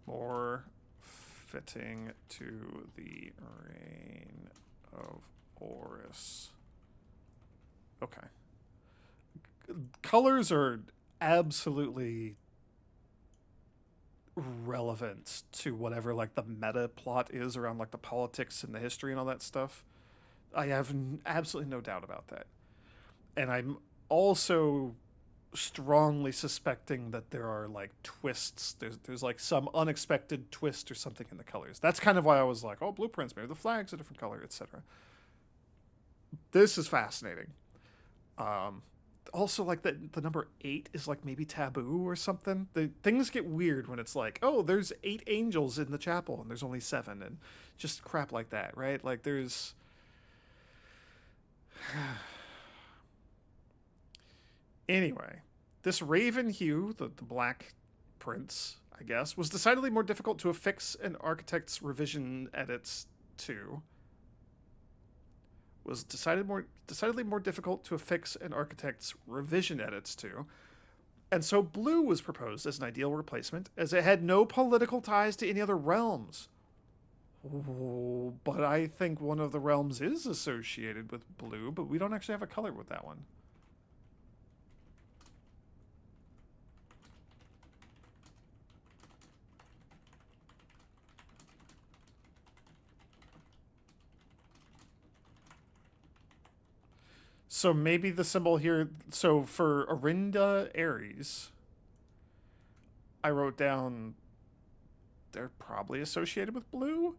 Speaker 1: More fitting to the reign of Horus. Okay. Colors are absolutely relevant to whatever like the meta plot is around like the politics and the history and all that stuff. I have absolutely no doubt about that. And I'm also strongly suspecting that there are like twists. There's like some unexpected twist or something in the colors. That's kind of why I was like, oh, blueprints, maybe the flag's a different color, etc. This is fascinating. Also, like the number 8 is like maybe taboo or something. Things get weird when it's like, oh, there's 8 angels in the chapel and there's only 7, and just crap like that, right? Like there's. Anyway, this raven hue, the black prince, I guess, was decidedly more difficult to affix an architect's revision edits to. Was decidedly more difficult to affix an architect's revision edits to. And so blue was proposed as an ideal replacement, as it had no political ties to any other realms. Oh, but I think one of the realms is associated with blue, but we don't actually have a color with that one. So maybe the symbol here. So for Arinda Aries, I wrote down they're probably associated with blue,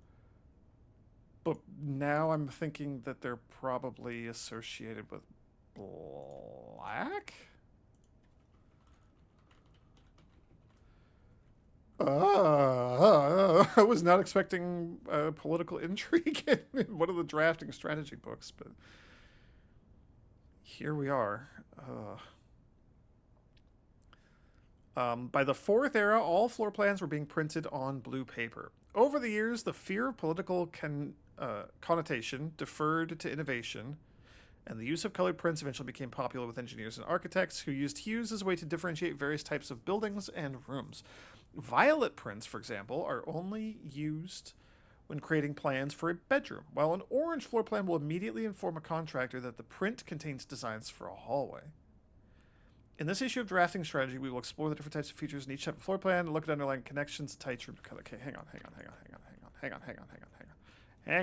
Speaker 1: but now I'm thinking that they're probably associated with black. I was not expecting political intrigue in one of the drafting strategy books, but here we are. By the fourth era, all floor plans were being printed on blue paper. Over the years, the fear of political connotation deferred to innovation, and the use of colored prints eventually became popular with engineers and architects who used hues as a way to differentiate various types of buildings and rooms. Violet prints, for example, are only used when creating plans for a bedroom, while an orange floor plan will immediately inform a contractor that the print contains designs for a hallway. In this issue of drafting strategy, we will explore the different types of features in each type of floor plan and look at underlying connections, types, room color. Okay, hang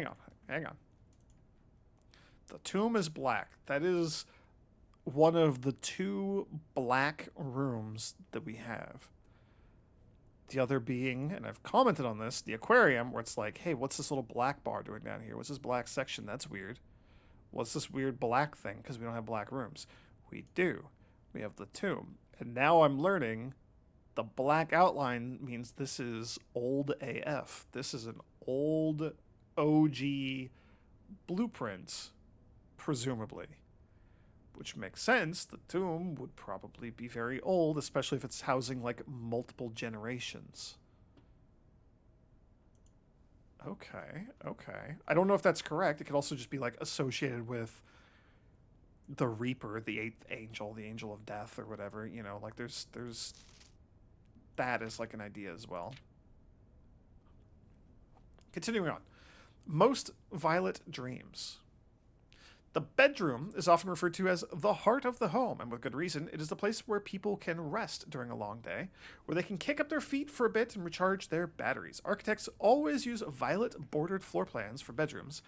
Speaker 1: on. The tomb is black. That is one of the two black rooms that we have. The other being, and I've commented on this, the aquarium, where it's like, hey, what's this little black bar doing down here? What's this black section? That's weird. What's this weird black thing? Because we don't have black rooms. We do. We have the tomb. And now I'm learning the black outline means this is old AF. This is an old OG blueprint, presumably. Which makes sense. The tomb would probably be very old, especially if it's housing like multiple generations. Okay. I don't know if that's correct. It could also just be like associated with the Reaper, the eighth angel, the angel of death, or whatever. You know, like there's that is like an idea as well. Continuing on, most violet dreams. The bedroom is often referred to as the heart of the home, and with good reason. It is the place where people can rest during a long day, where they can kick up their feet for a bit and recharge their batteries. Architects always use violet bordered floor plans for bedrooms,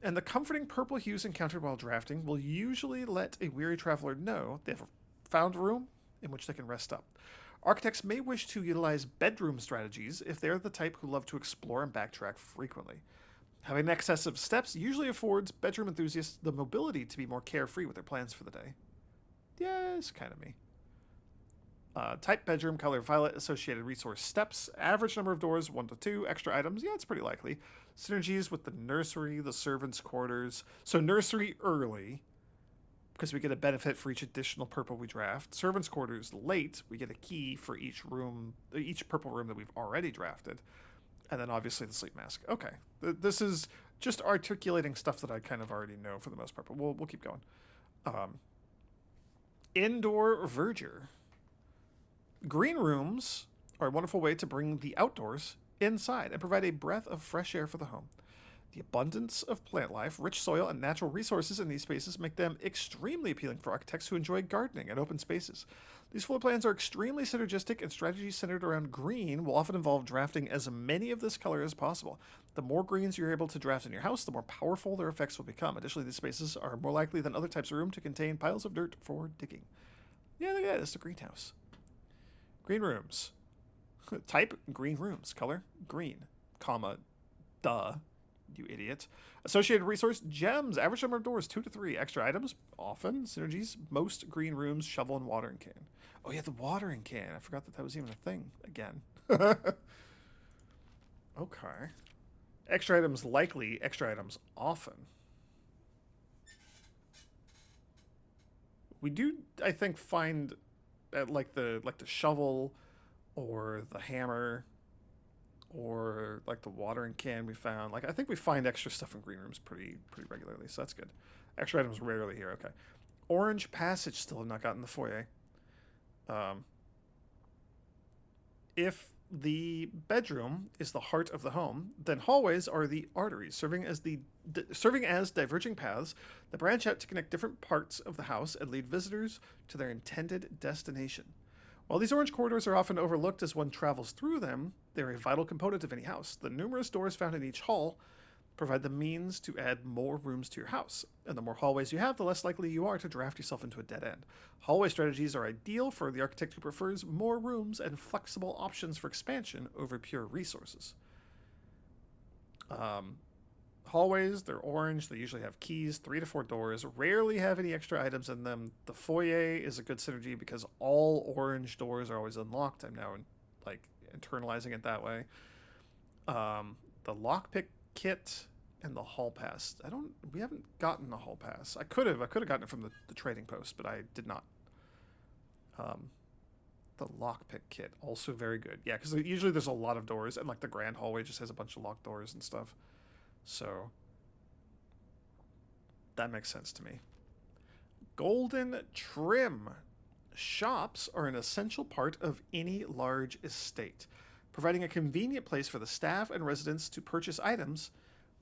Speaker 1: and the comforting purple hues encountered while drafting will usually let a weary traveler know they have found a room in which they can rest up. Architects may wish to utilize bedroom strategies if they are the type who love to explore and backtrack frequently. Having excessive steps usually affords bedroom enthusiasts the mobility to be more carefree with their plans for the day. Yeah, it's kind of me. Type bedroom, color violet, associated resource steps, average number of doors 1 to 2, extra items, yeah, it's pretty likely. Synergies with the nursery, the servants' quarters. So nursery early, because we get a benefit for each additional purple we draft. Servants' quarters late, we get a key for each room, each purple room that we've already drafted. And then obviously the sleep mask. Okay. This is just articulating stuff that I kind of already know for the most part, but we'll keep going. Indoor verdure. Green rooms are a wonderful way to bring the outdoors inside and provide a breath of fresh air for the home. The abundance of plant life, rich soil, and natural resources in these spaces make them extremely appealing for architects who enjoy gardening and open spaces. These floor plans are extremely synergistic, and strategies centered around green will often involve drafting as many of this color as possible. The more greens you're able to draft in your house, the more powerful their effects will become. Additionally, these spaces are more likely than other types of room to contain piles of dirt for digging. Yeah, look at that. It's a greenhouse. Green rooms. Type green rooms. Color green, comma, duh. You idiot. Associated resource, gems. Average number of doors, 2 to 3. Extra items, often. Synergies, most green rooms, shovel and watering can. Oh yeah, the watering can. I forgot that was even a thing again. Okay. Extra items, likely. Extra items, often. We do, I think, find like the shovel or the hammer or like the watering can we found. Like I think we find extra stuff in green rooms pretty regularly, so that's good. Extra items rarely here. Okay. Orange passage still have not gotten the foyer. If the bedroom is the heart of the home, then hallways are the arteries, serving as diverging paths that branch out to connect different parts of the house and lead visitors to their intended destination. While these orange corridors are often overlooked as one travels through them, they're a vital component of any house. The numerous doors found in each hall provide the means to add more rooms to your house. And the more hallways you have, the less likely you are to draft yourself into a dead end. Hallway strategies are ideal for the architect who prefers more rooms and flexible options for expansion over pure resources. Hallways, they're orange. They usually have keys, 3 to 4 doors, rarely have any extra items in them. The foyer is a good synergy because all orange doors are always unlocked. I'm now internalizing it that way. The lockpick kit and the hall pass. We haven't gotten the hall pass. I could have gotten it from the trading post, but I did not. The lockpick kit, also very good. Yeah, because usually there's a lot of doors, and like the grand hallway just has a bunch of locked doors and stuff. So that makes sense to me. Golden trim. Shops are an essential part of any large estate, providing a convenient place for the staff and residents to purchase items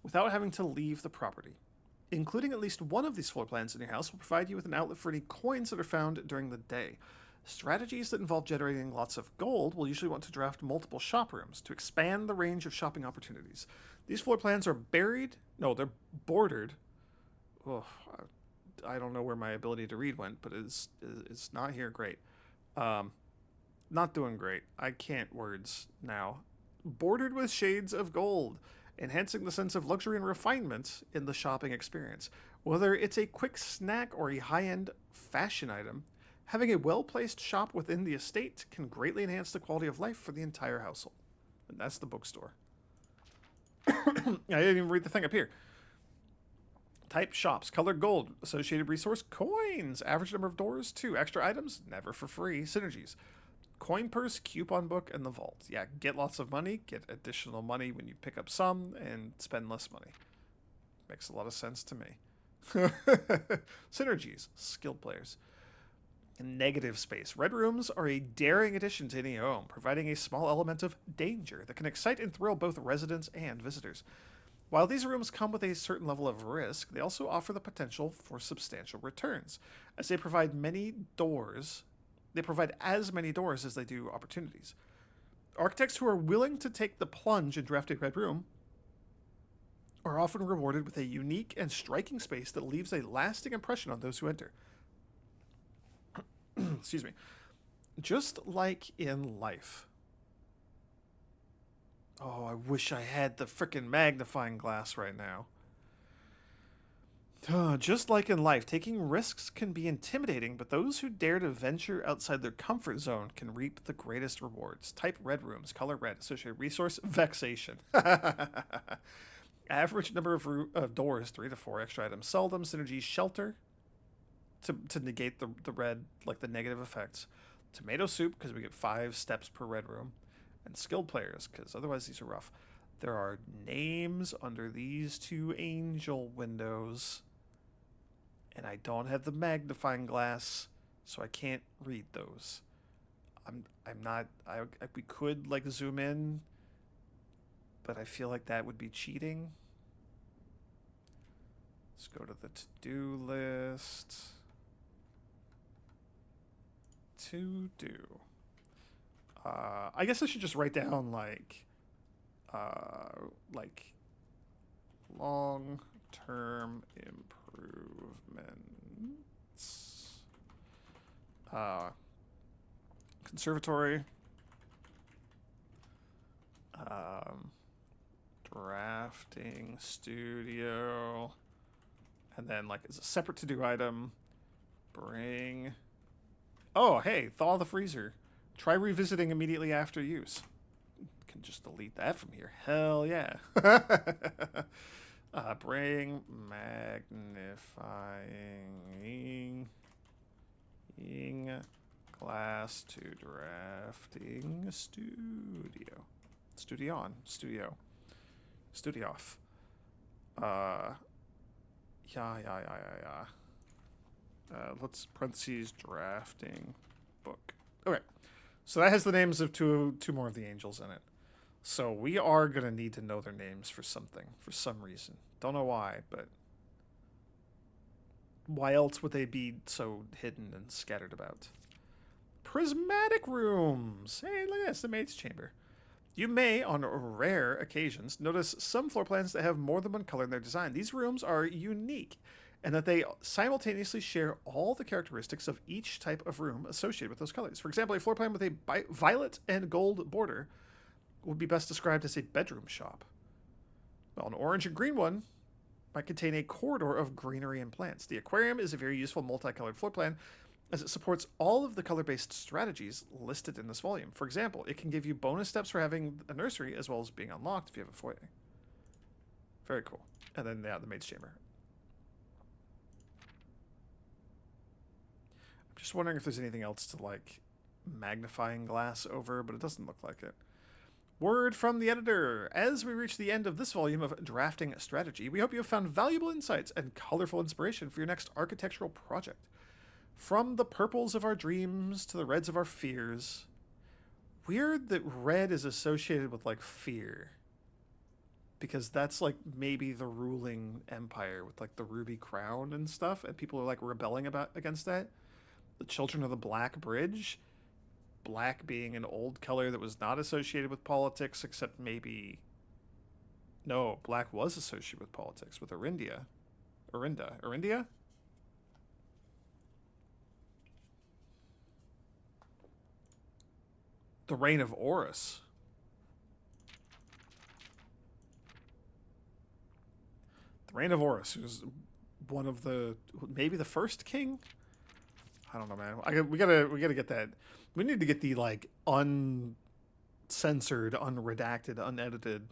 Speaker 1: without having to leave the property. Including at least one of these floor plans in your house will provide you with an outlet for any coins that are found during the day. Strategies that involve generating lots of gold will usually want to draft multiple shop rooms to expand the range of shopping opportunities. These floor plans are they're bordered. Oh, I don't know where my ability to read went, but it's not here great. Not doing great. I can't words now. Bordered with shades of gold, enhancing the sense of luxury and refinement in the shopping experience. Whether it's a quick snack or a high-end fashion item, having a well-placed shop within the estate can greatly enhance the quality of life for the entire household. And that's the bookstore. I didn't even read the thing up here. Type shops, colored gold, associated resource, coins, average number of doors, 2 extra items, never for free, synergies. Coin purse, coupon book, and the vault. Yeah, get lots of money, get additional money when you pick up some, and spend less money. Makes a lot of sense to me. Synergies, skilled players. Negative space. Red rooms are a daring addition to any home, providing a small element of danger that can excite and thrill both residents and visitors. While these rooms come with a certain level of risk, they also offer the potential for substantial returns, as they provide as many doors as they do opportunities. Architects who are willing to take the plunge and draft a red room are often rewarded with a unique and striking space that leaves a lasting impression on those who enter. Excuse me. Just like in life. Oh, I wish I had the frickin' magnifying glass right now. Just like in life, taking risks can be intimidating, but those who dare to venture outside their comfort zone can reap the greatest rewards. Type red rooms, color red, associated resource, vexation. Average number of doors, 3 to 4 extra items. Seldom, synergy, shelter, to negate the red, like the negative effects. Tomato soup, because we get 5 steps per red room. And skilled players, because otherwise these are rough. There are names under these 2 angel windows. And I don't have the magnifying glass, so I can't read those. We could like zoom in, but I feel like that would be cheating. Let's go to the to-do list. To do. I guess I should just write down like long-term improvements. Conservatory. Drafting studio. And then like as a separate to-do item, bring... Oh, hey, thaw the freezer. Try revisiting immediately after use. Can just delete that from here. Hell yeah. Bring magnifying glass to drafting studio. Studio. Yeah. Let's parentheses drafting book. Okay. So that has the names of two more of the angels in it. So we are going to need to know their names for something, for some reason. Don't know why, but why else would they be so hidden and scattered about? Prismatic rooms. Hey, look at this, the maid's chamber. You may, on rare occasions, notice some floor plans that have more than one color in their design. These rooms are unique and that they simultaneously share all the characteristics of each type of room associated with those colors. For example, a floor plan with a violet and gold border would be best described as a bedroom shop, while an orange and green one might contain a corridor of greenery and plants. The aquarium is a very useful multicolored floor plan as it supports all of the color-based strategies listed in this volume. For example, it can give you bonus steps for having a nursery as well as being unlocked if you have a foyer. Very cool. And then, yeah, the maid's chamber. I'm just wondering if there's anything else to, like, magnifying glass over, but it doesn't look like it. Word from the editor. As we reach the end of this volume of Drafting Strategy, we hope you have found valuable insights and colorful inspiration for your next architectural project. From the purples of our dreams to the reds of our fears. Weird that red is associated with, like, fear. Because that's, like, maybe the ruling empire with, like, the ruby crown and stuff, and people are, like, rebelling against that. The Children of the Black Bridge. Black being an old color that was not associated with politics, except maybe... No, black was associated with politics, with Orindia. Orindia? The reign of Horus. The reign of Horus, who's one of the... maybe the first king? I don't know, man. We gotta get that. We need to get the, like, uncensored, unredacted, unedited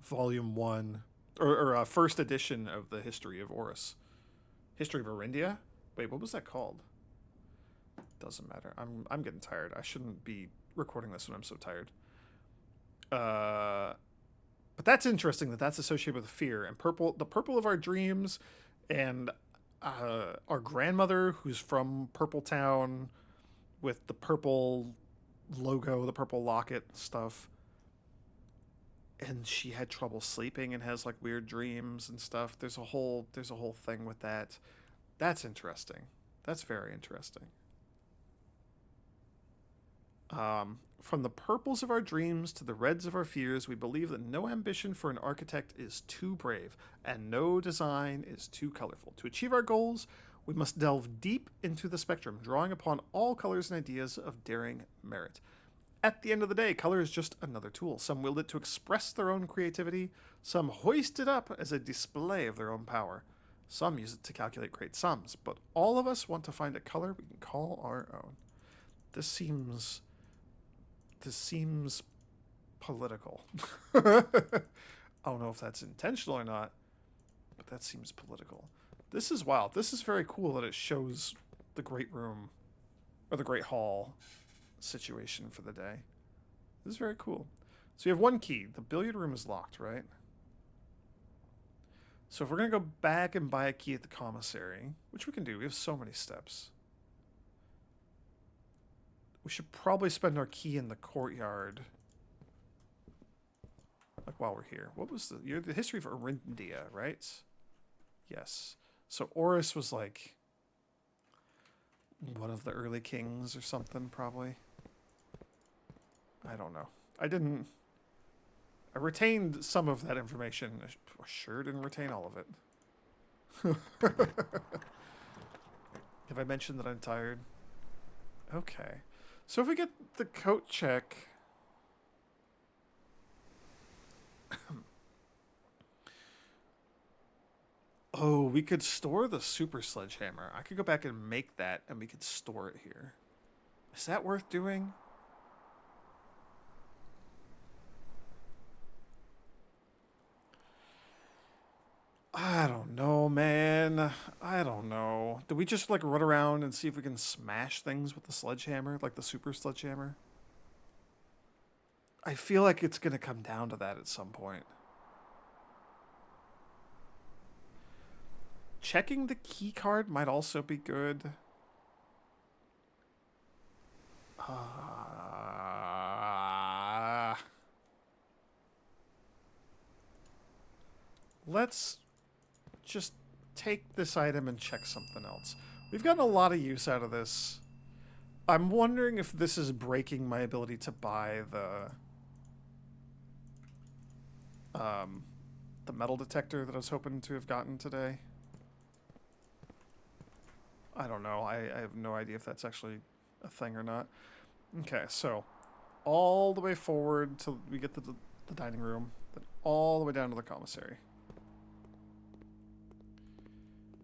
Speaker 1: volume 1 or first edition of the History of Horus. History of Orindia? Wait, what was that called? Doesn't matter. I'm getting tired. I shouldn't be recording this when I'm so tired. But that's interesting that that's associated with fear and purple. The purple of our dreams, and our grandmother, who's from Purple Town, with the purple logo, the purple locket stuff. And she had trouble sleeping and has, like, weird dreams and stuff. There's a whole thing with that. That's interesting. That's very interesting. From the purples of our dreams to the reds of our fears, we believe that no ambition for an architect is too brave, and no design is too colorful. To achieve our goals, we must delve deep into the spectrum, drawing upon all colors and ideas of daring merit. At the end of the day, color is just another tool. Some wield it to express their own creativity, some hoist it up as a display of their own power. Some use it to calculate great sums, but all of us want to find a color we can call our own. This seems political. I don't know if that's intentional or not, but that seems political. This is wild. This is very cool that it shows the great room, or the great hall situation for the day. This is very cool. So you have one key. The billiard room is locked, right? So if we're going to go back and buy a key at the commissary, which we can do. We have so many steps. We should probably spend our key in the courtyard. Like, while we're here. What was the history of Orindia, right? Yes. So Horus was, like, one of the early kings or something, probably. I don't know. I retained some of that information. I sure didn't retain all of it. Have I mentioned that I'm tired? Okay. So if we get the coat check... Oh, we could store the super sledgehammer. I could go back and make that, and we could store it here. Is that worth doing? I don't know, man. I don't know. Do we just, like, run around and see if we can smash things with the sledgehammer, like the super sledgehammer? I feel like it's going to come down to that at some point. Checking the key card might also be good. Let's just take this item and check something else. We've gotten a lot of use out of this. I'm wondering if this is breaking my ability to buy the um, the metal detector that I was hoping to have gotten today. I don't know. I have no idea if that's actually a thing or not. Okay, so all the way forward till we get to the dining room, then all the way down to the commissary.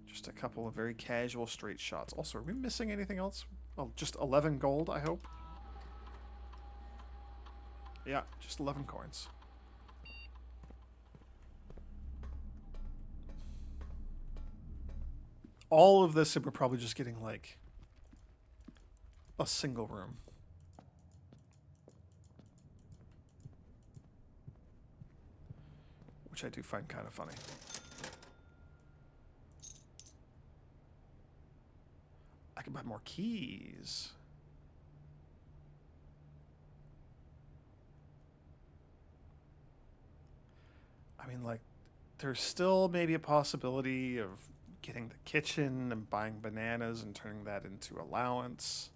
Speaker 1: Just a couple of very casual straight shots. Also, are we missing anything else? Well, just 11 gold, I hope. Yeah, just 11 coins. All of this, and we're probably just getting, like, a single room. Which I do find kind of funny. I can buy more keys. I mean, like, there's still maybe a possibility of getting the kitchen and buying bananas and turning that into allowance.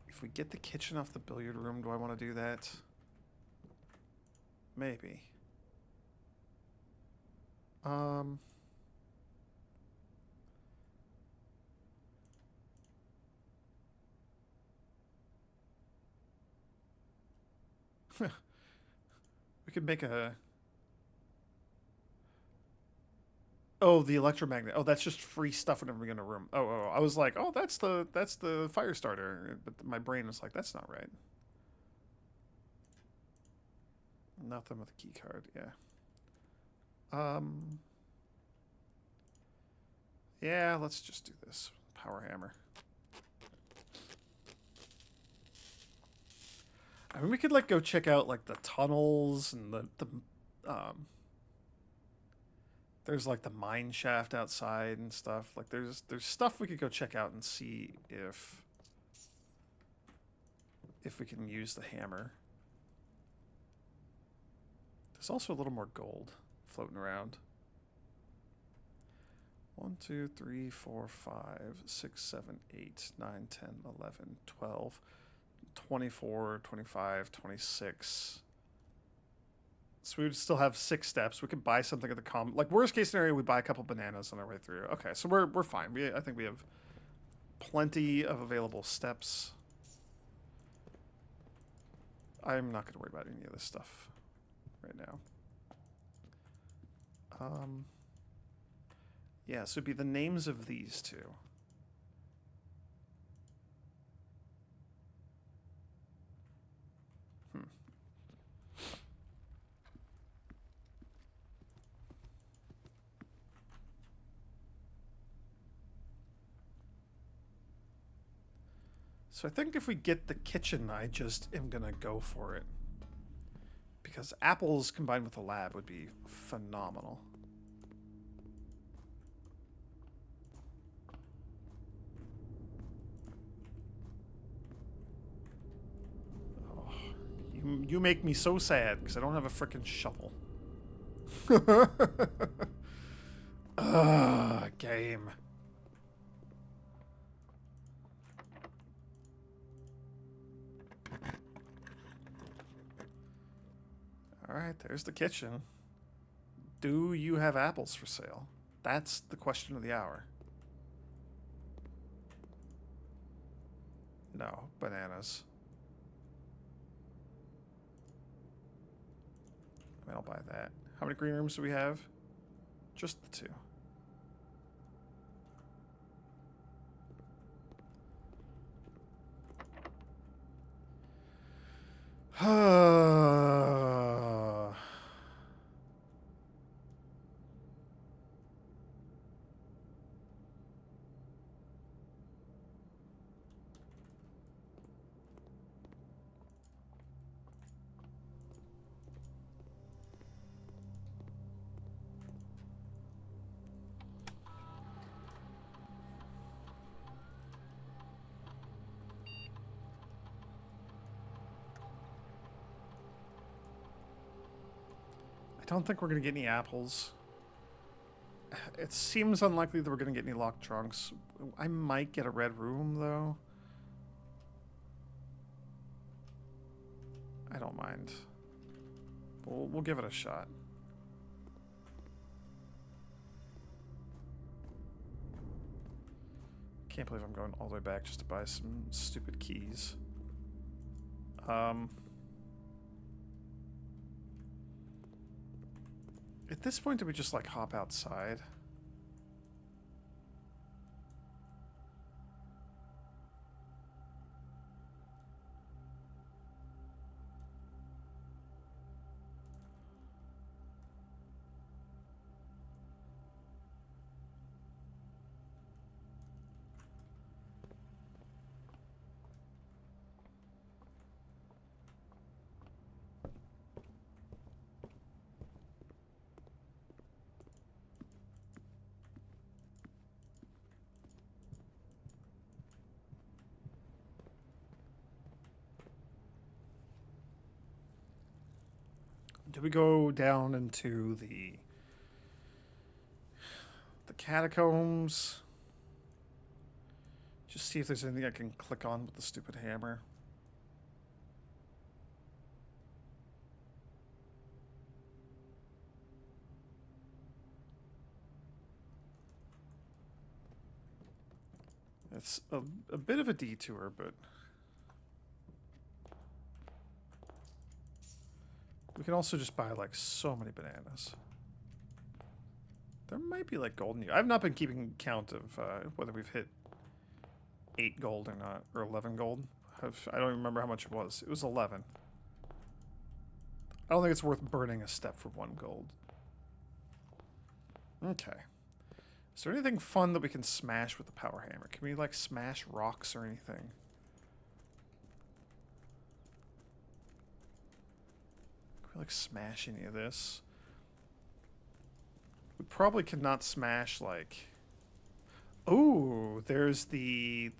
Speaker 1: If we get the kitchen off the billiard room, do I want to do that? Maybe. Um... we could make a... Oh, the electromagnet. Oh, that's just free stuff whenever we get in a room. Oh, I was like, oh, that's the fire starter. But my brain was like, that's not right. Nothing with a key card, yeah. Yeah, let's just do this. Power hammer. I mean, we could like go check out like the tunnels and there's like the mine shaft outside and stuff. Like there's stuff we could go check out and see if we can use the hammer. There's also a little more gold floating around. 1, 2, 3, 4, 5, 6, 7, 8, 9, 10, 11, 12, 24, 25, 26. So we would still have 6 steps. We could buy something at the like worst case scenario, we buy a couple bananas on our way through. Okay, so we're fine. I think we have plenty of available steps. I'm not going to worry about any of this stuff right now. Yeah, so it'd be the names of these two. So I think if we get the kitchen, I just am going to go for it. Because apples combined with the lab would be phenomenal. Oh, you make me so sad because I don't have a frickin' shovel. Ugh, game. Alright, there's the kitchen. Do you have apples for sale? That's the question of the hour. No, bananas. I mean, I'll buy that. How many green rooms do we have? Just the 2. I don't think we're going to get any apples. It seems unlikely that we're going to get any locked trunks. I might get a red room, though. I don't mind. We'll give it a shot. Can't believe I'm going all the way back just to buy some stupid keys. At this point, do we just like hop outside? Do we go down into the catacombs? Just see if there's anything I can click on with the stupid hammer. It's a bit of a detour, but we can also just buy like so many bananas. There might be like gold in you. I've not been keeping count of whether we've hit 8 gold or not, or 11 gold. I don't even remember how much it was. It was 11. I don't think it's worth burning a step for 1 gold. Okay. Is there anything fun that we can smash with the power hammer? Can we like smash rocks or anything? Can we like smash any of this? We probably could not smash like... Ooh, there's the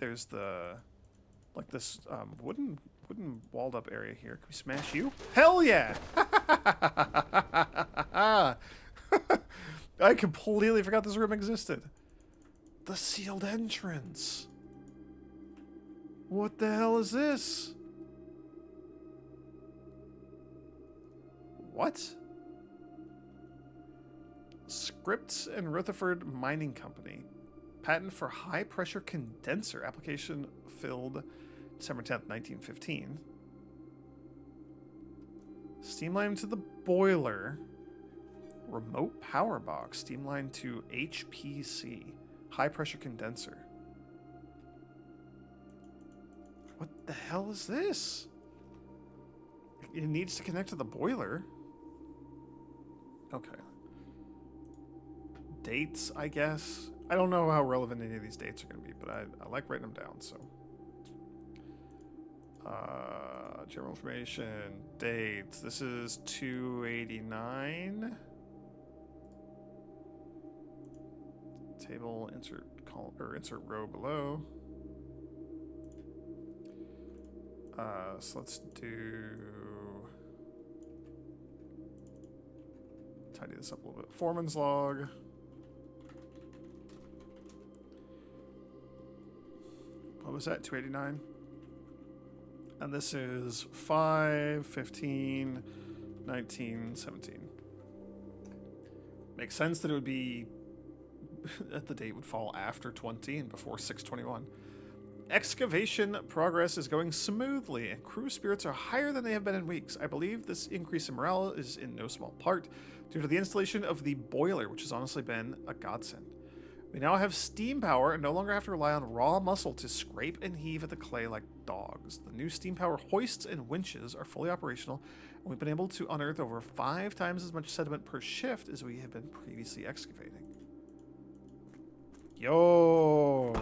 Speaker 1: like this wooden walled up area here. Can we smash you? Hell yeah! I completely forgot this room existed. The sealed entrance. What the hell is this? What? Scripps and Rutherford Mining Company. Patent for high pressure condenser. Application filled December 10th, 1915. Steam line to the boiler. Remote power box. Steam line to HPC. High pressure condenser. What the hell is this? It needs to connect to the boiler. Okay. Dates, I guess. I don't know how relevant any of these dates are going to be, but I like writing them down, so. General information, dates. This is 289. Table, insert column, or insert row below. So let's do... Tidy this up a little bit. Foreman's log. What was that? 289? And this is 5, 15, 19, 17. Makes sense that it would be that the date would fall after 20 and before 621. Excavation progress is going smoothly, and crew spirits are higher than they have been in weeks. I believe this increase in morale is in no small part due to the installation of the boiler, which has honestly been a godsend. We now have steam power and no longer have to rely on raw muscle to scrape and heave at the clay like dogs. The new steam power hoists and winches are fully operational, and we've been able to unearth over 5 times as much sediment per shift as we have been previously excavating. Yo!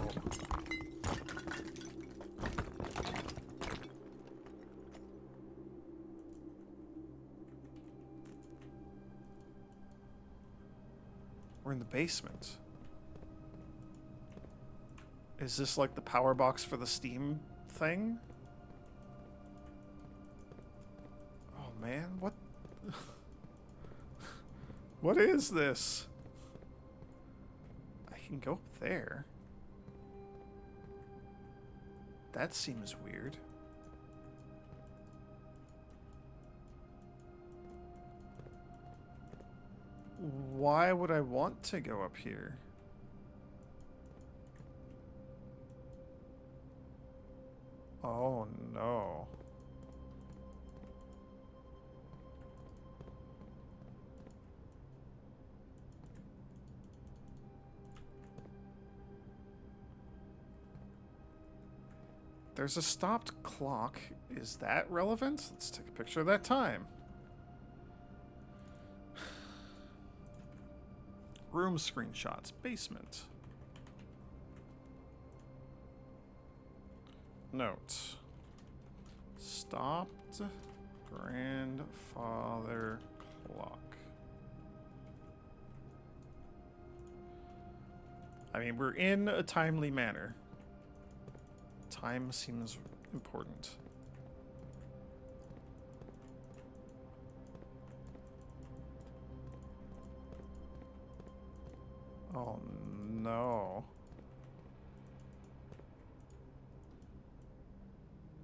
Speaker 1: We're in the basement. Is this like the power box for the Steam thing? Oh man, what? What is this? I can go up there. That seems weird. Why would I want to go up here? Oh no. There's a stopped clock. Is that relevant? Let's take a picture of that time. Room screenshots. Basement. Note. Stopped grandfather clock. I mean, we're in a timely manner. Time seems important. Oh no.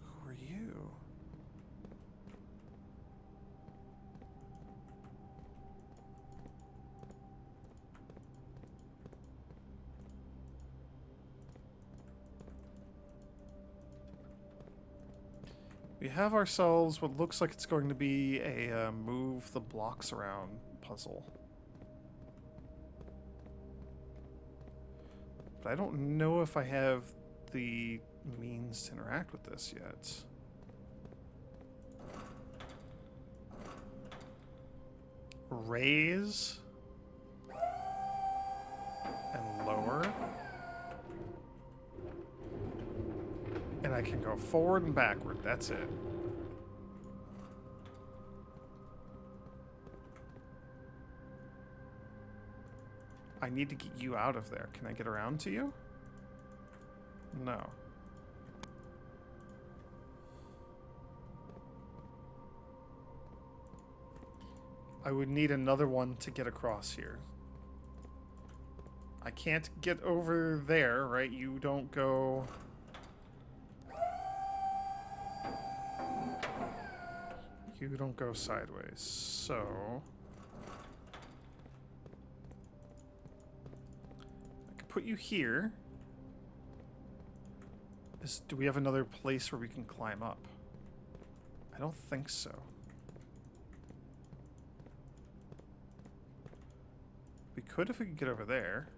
Speaker 1: Who are you? We have ourselves what looks like it's going to be a move the blocks around puzzle. But I don't know if I have the means to interact with this yet. Raise and lower. And I can go forward and backward. That's it. I need to get you out of there. Can I get around to you? No. I would need another one to get across here. I can't get over there, right? You don't go... You don't go sideways, so... I could put you here. Do we have another place where we can climb up? I don't think so. We could if we could get over there.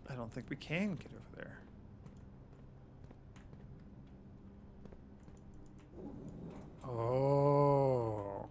Speaker 1: I don't think we can get over there. Oh.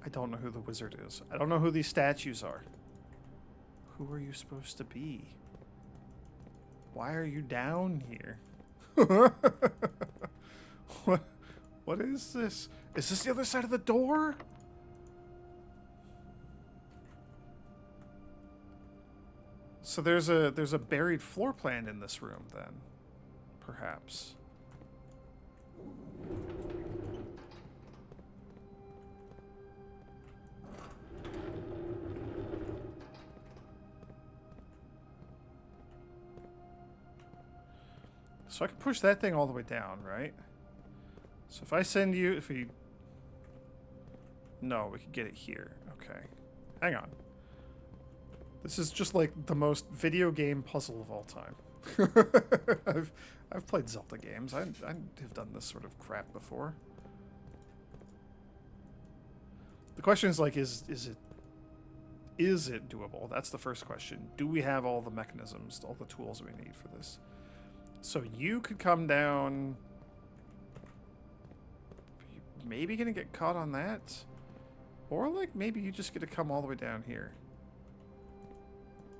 Speaker 1: I don't know who the wizard is. I don't know who these statues are. Who are you supposed to be? Why are you down here? What is this? Is this the other side of the door? So there's a buried floor plan in this room then, perhaps. So I can push that thing all the way down, right? So if I send you, if we... No, we can get it here. Okay. Hang on. This is just like the most video game puzzle of all time. I've played Zelda games. I have done this sort of crap before. The question is like, is it doable? That's the first question. Do we have all the mechanisms, all the tools we need for this? So you could come down. Maybe gonna get caught on that, or like maybe you just get to come all the way down here.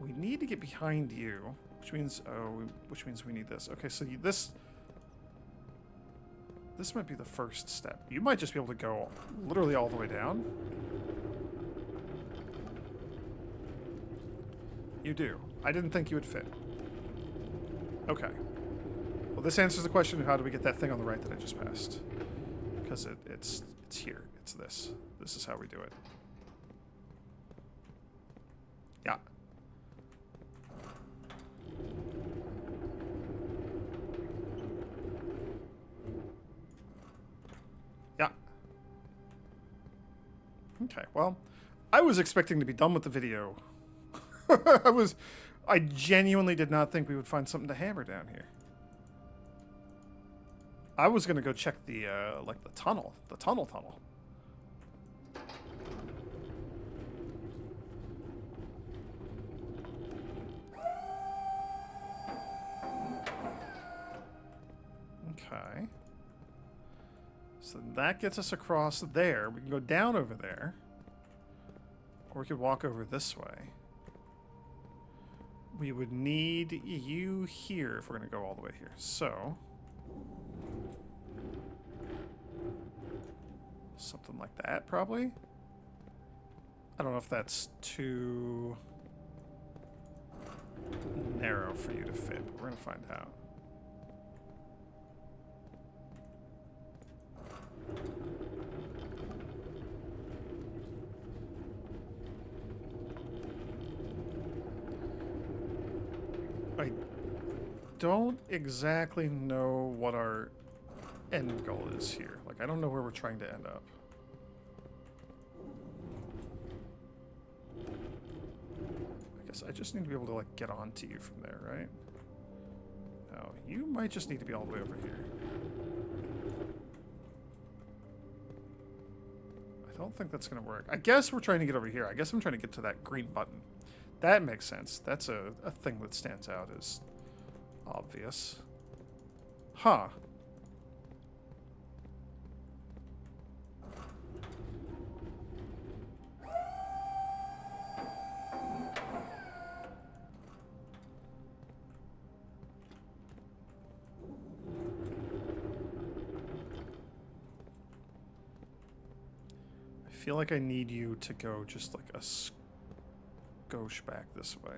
Speaker 1: We need to get behind you, which means which means we need this. Okay, so this This might be the first step. You might just be able to go literally all the way down. You do. I didn't think you would fit. Okay. Well, this answers the question of how do we get that thing on the right that I just passed. Because it's here. It's this. This is how we do it. Yeah. Yeah. Okay, well, I was expecting to be done with the video. I genuinely did not think we would find something to hammer down here. I was gonna go check the, like the tunnel. The tunnel. Okay. So that gets us across there. We can go down over there. Or we could walk over this way. We would need you here if we're going to go all the way here. So... something like that, probably? I don't know if that's too... narrow for you to fit, but we're going to find out. I don't exactly know what our end goal is here. Like, I don't know where we're trying to end up. I guess I just need to be able to, like, get onto you from there, right? No, you might just need to be all the way over here. I don't think that's going to work. I guess we're trying to get over here. I guess I'm trying to get to that green button. That makes sense. That's a thing that stands out as obvious. Huh. I feel like I need you to go just like a skosh back this way.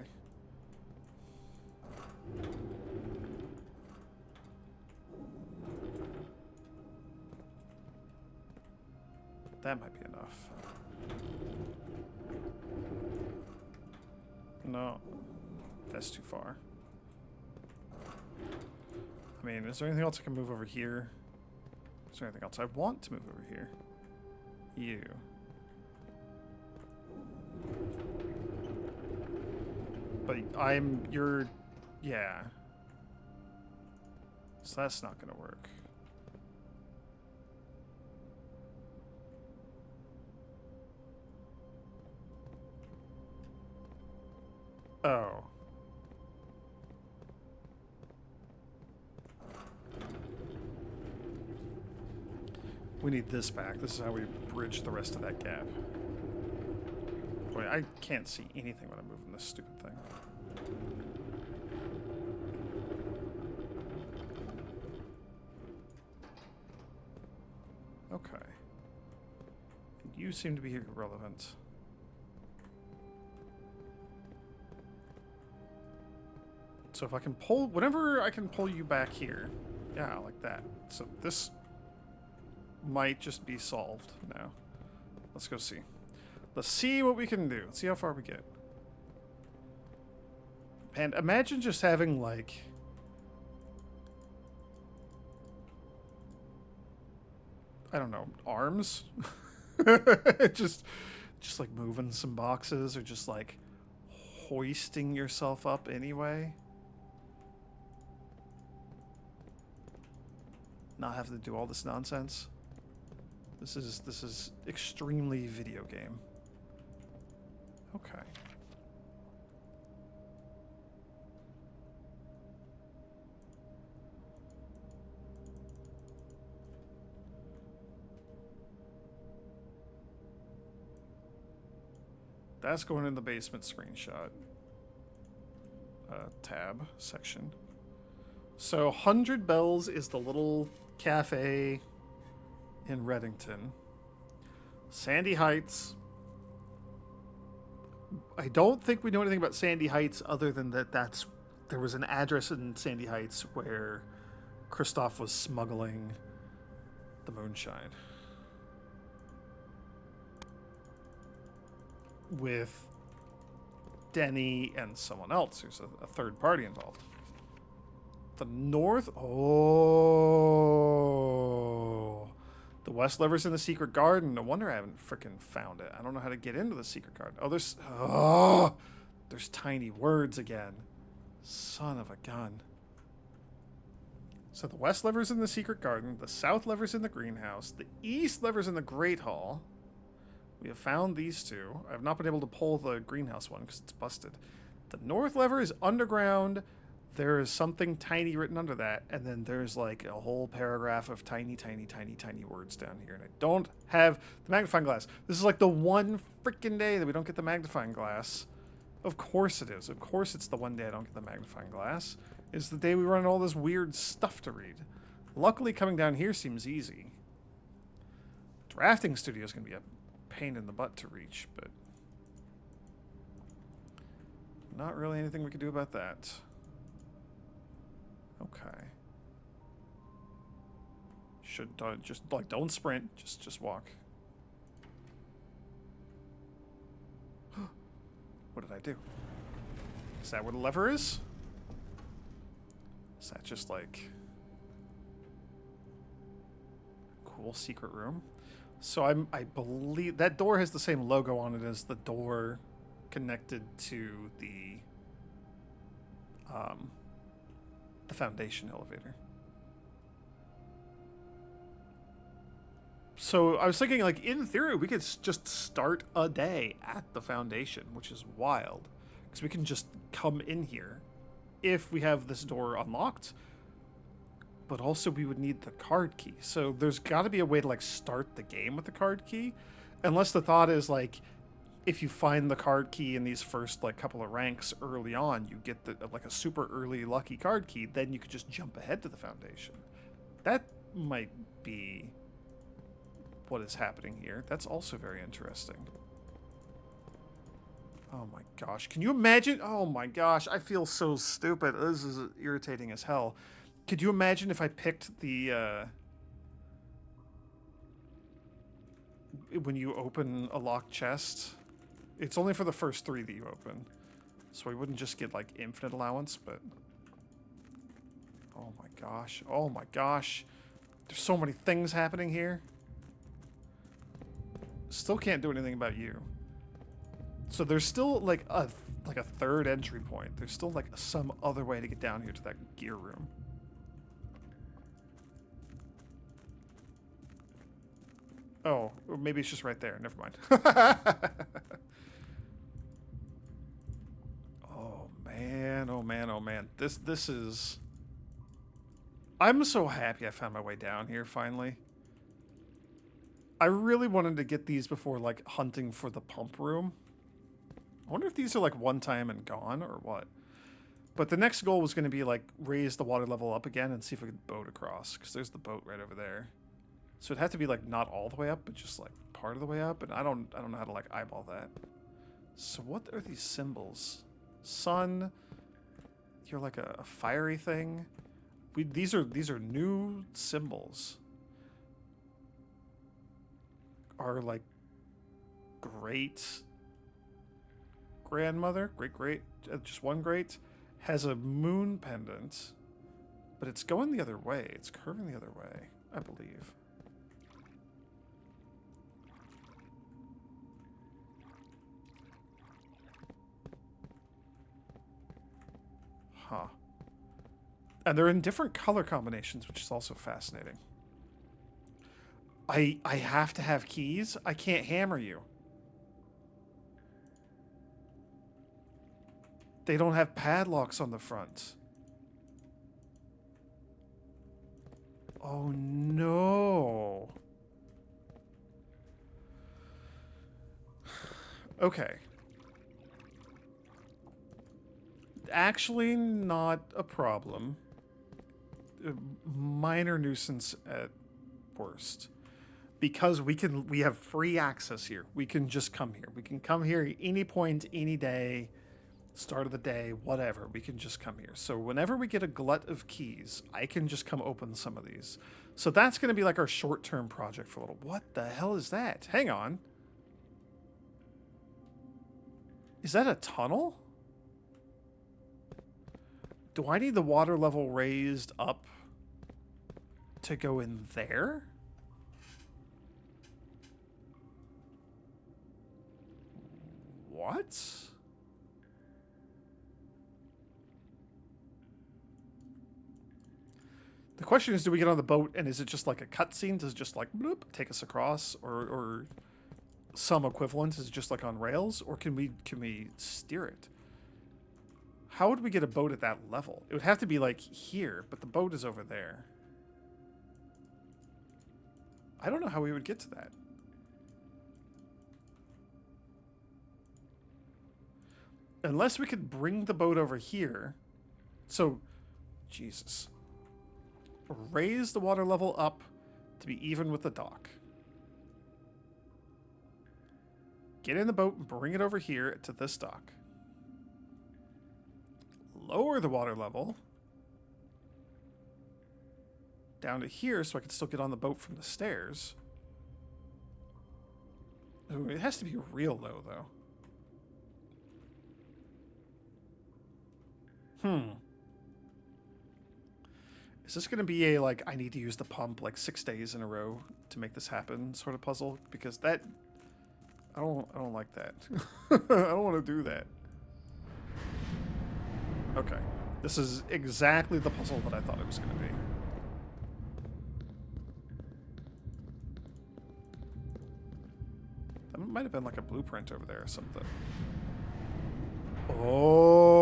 Speaker 1: That might be enough. No, that's too far. I mean, is there anything else I can move over here? Is there anything else I want to move over here? You. But you're, yeah. So that's not gonna work. Oh. We need this back. This is how we bridge the rest of that gap. Boy, I can't see anything when I'm moving this stupid thing. Okay. You seem to be irrelevant. So if I can pull, whenever I can pull you back here, yeah, like that. So this might just be solved now. Let's go see. Let's see what we can do. Let's see how far we get. And imagine just having like... I don't know, arms? just like moving some boxes or just like hoisting yourself up anyway. Not having to do all this nonsense. This is extremely video game. Okay. That's going in the basement screenshot. Tab section. So 100 Bells is the little cafe in Reddington. Sandy Heights. I don't think we know anything about Sandy Heights other than that there was an address in Sandy Heights where Kristoff was smuggling the moonshine. With Denny and someone else. There's a third party involved. The north... Oh... The west lever's in the secret garden. No wonder I haven't frickin' found it. I don't know how to get into the secret garden. Oh, there's... Oh! There's tiny words again. Son of a gun. So the west lever's in the secret garden. The south lever's in the greenhouse. The east lever's in the great hall. We have found these two. I have not been able to pull the greenhouse one because it's busted. The north lever is underground. There is something tiny written under that, and then there's like a whole paragraph of tiny, tiny, tiny, tiny words down here, and I don't have the magnifying glass. This is like the one freaking day that we don't get the magnifying glass. Of course it is. Of course it's the one day I don't get the magnifying glass. It's the day we run all this weird stuff to read. Luckily, coming down here seems easy. Drafting studio is going to be a pain in the butt to reach, but not really anything we can do about that. Okay. Should just like don't sprint, just walk. What did I do? Is that where the lever is? Is that just like cool secret room? So I believe that door has the same logo on it as the door connected to the foundation elevator. So I was thinking, like, in theory, we could just start a day at the foundation, which is wild. Because we can just come in here if we have this door unlocked. But also we would need the card key. So there's got to be a way to, like, start the game with the card key. Unless the thought is, like, if you find the card key in these first, like, couple of ranks early on, you get, like, a super early lucky card key, then you could just jump ahead to the foundation. That might be what is happening here. That's also very interesting. Oh my gosh. Can you imagine? Oh my gosh. I feel so stupid. This is irritating as hell. Could you imagine if I picked the, when you open a locked chest? It's only for the first 3 that you open. So we wouldn't just get, like, infinite allowance, but... Oh my gosh. Oh my gosh. There's so many things happening here. Still can't do anything about you. So there's still, like a third entry point. There's still, like, some other way to get down here to that gear room. Oh, or maybe it's just right there. Never mind. Oh man, oh man, oh man. This is... I'm so happy I found my way down here finally. I really wanted to get these before, like, hunting for the pump room. I wonder if these are, like, one time and gone or what. But the next goal was going to be, like, raise the water level up again and see if we could boat across. Because there's the boat right over there. So it'd have to be, like, not all the way up, but just, like, part of the way up. And I don't know how to, like, eyeball that. So what are these symbols? Sun. You're like a fiery thing. These are new symbols. Our, like, great grandmother, great, just one great, has a moon pendant, but it's going the other way. It's curving the other way, I believe. Huh. And they're in different color combinations, which is also fascinating. I have to have keys? I can't hammer you. They don't have padlocks on the front. Oh no. Okay. Actually not a problem. A minor nuisance at worst. because we have free access here. We can just come here. We can come here at any point, any day, start of the day, whatever. We can just come here. So whenever we get a glut of keys, I can just come open some of these. So that's going to be like our short-term project for a little. What the hell is that? Hang on. Is that a tunnel? Do I need the water level raised up to go in there? What? The question is, do we get on the boat and is it just like a cutscene? Does it just like bloop, take us across, or some equivalent? Is it just like on rails, or can we steer it? How would we get a boat at that level? It would have to be like here, but the boat is over there. I don't know how we would get to that. Unless we could bring the boat over here. So, Jesus. Raise the water level up to be even with the dock. Get in the boat and bring it over here to this dock. Lower the water level down to here so I can still get on the boat from the stairs. Ooh, it has to be real low, though. Is this going to be a, like, I need to use the pump, like, 6 days in a row to make this happen sort of puzzle? Because that... I don't like that. I don't want to do that. Okay. This is exactly the puzzle that I thought it was going to be. That might have been like a blueprint over there or something. Oh.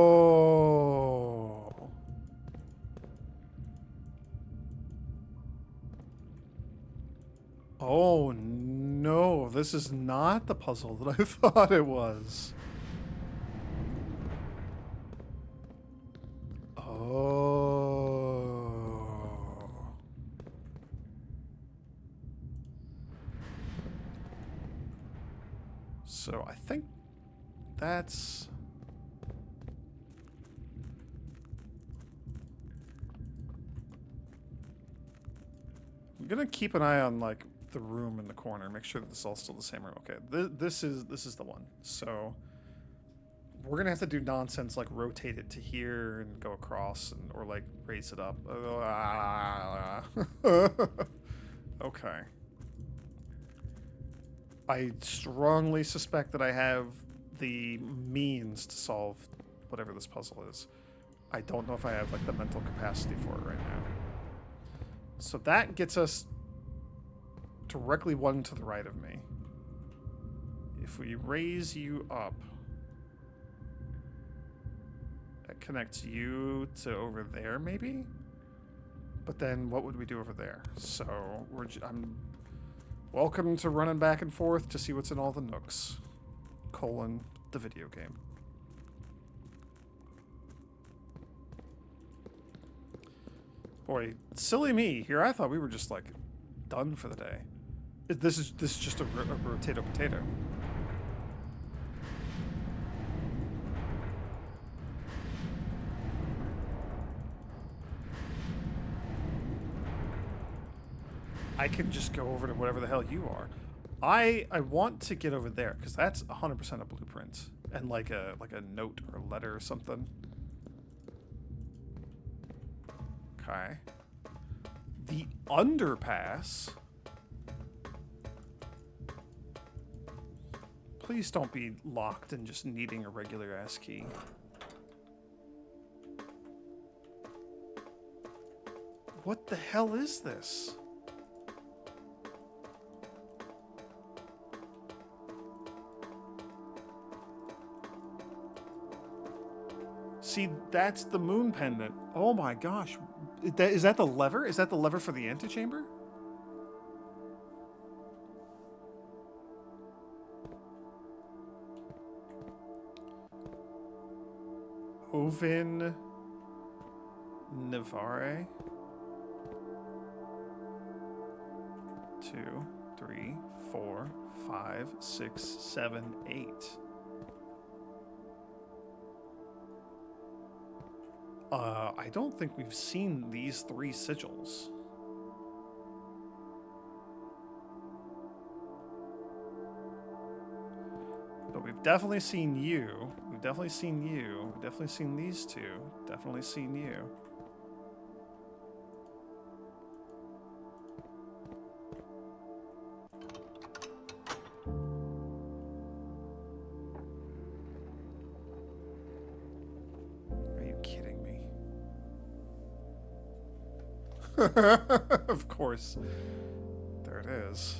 Speaker 1: Oh no, this is not the puzzle that I thought it was. Oh. So I think that's... I'm gonna keep an eye on, like, the room in the corner, make sure that this is all still the same room. Okay, this is the one. So we're gonna have to do nonsense like rotate it to here and go across, and or like raise it up. Okay. I strongly suspect that I have the means to solve whatever this puzzle is. I don't know if I have like the mental capacity for it right now. So that gets us directly one to the right of me. If we raise you up, that connects you to over there, maybe? But then what would we do over there? So I'm welcome to running back and forth to see what's in all the nooks. Colon, the video game. Boy, silly me. Here I thought we were just like done for the day. This is just a potato potato. I can just go over to whatever the hell you are. I want to get over there because that's 100% a blueprint and like a note or a letter or something. Okay. The underpass. Please don't be locked and just needing a regular ass key. What the hell is this? See, that's the moon pendant. Oh my gosh. Is that the lever? Is that the lever for the antechamber? Ovin Navare. 2, 3, 4, 5, 6, 7, 8. I don't think we've seen these 3 sigils. But we've definitely seen you. We've definitely seen you. We've definitely seen these 2. Definitely seen you. Are you kidding me? Of course. There it is.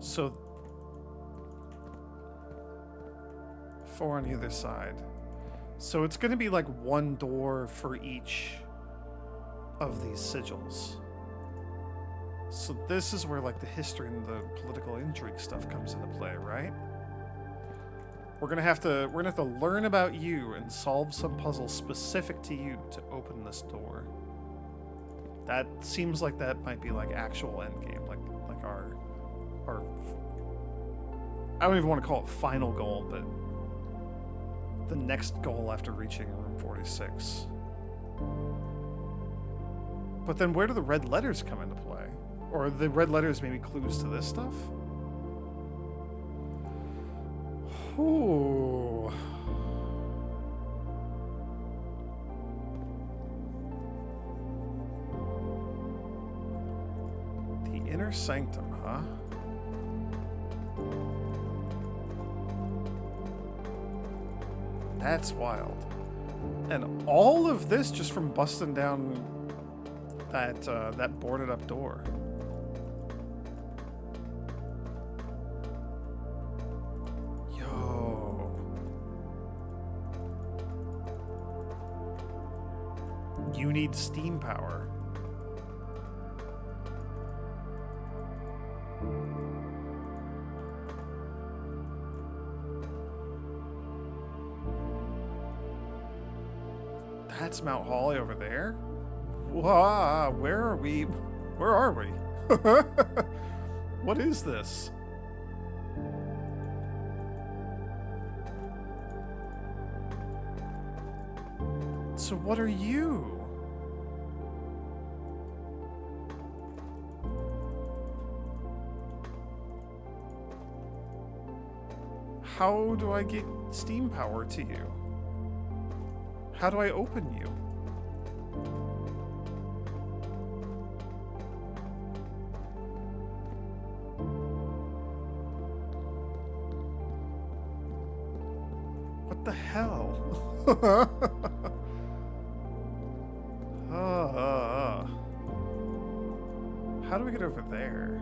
Speaker 1: So 4 on either side. So it's going to be like 1 door for each of these sigils. So this is where like the history and the political intrigue stuff comes into play, right? We're gonna have to learn about you and solve some puzzle specific to you to open this door. That seems like that might be like actual endgame, like our I don't even want to call it final goal, but the next goal after reaching room 46. But then where do the red letters come into play? Or are the red letters maybe clues to this stuff? Ooh. The inner sanctum, huh? That's wild. And all of this just from busting down that boarded up door. Yo. You need steam power. That's Mount Holly over there? Wow, where are we? Where are we? What is this? So what are you? How do I get steam power to you? How do I open you? What the hell? How do we get over there?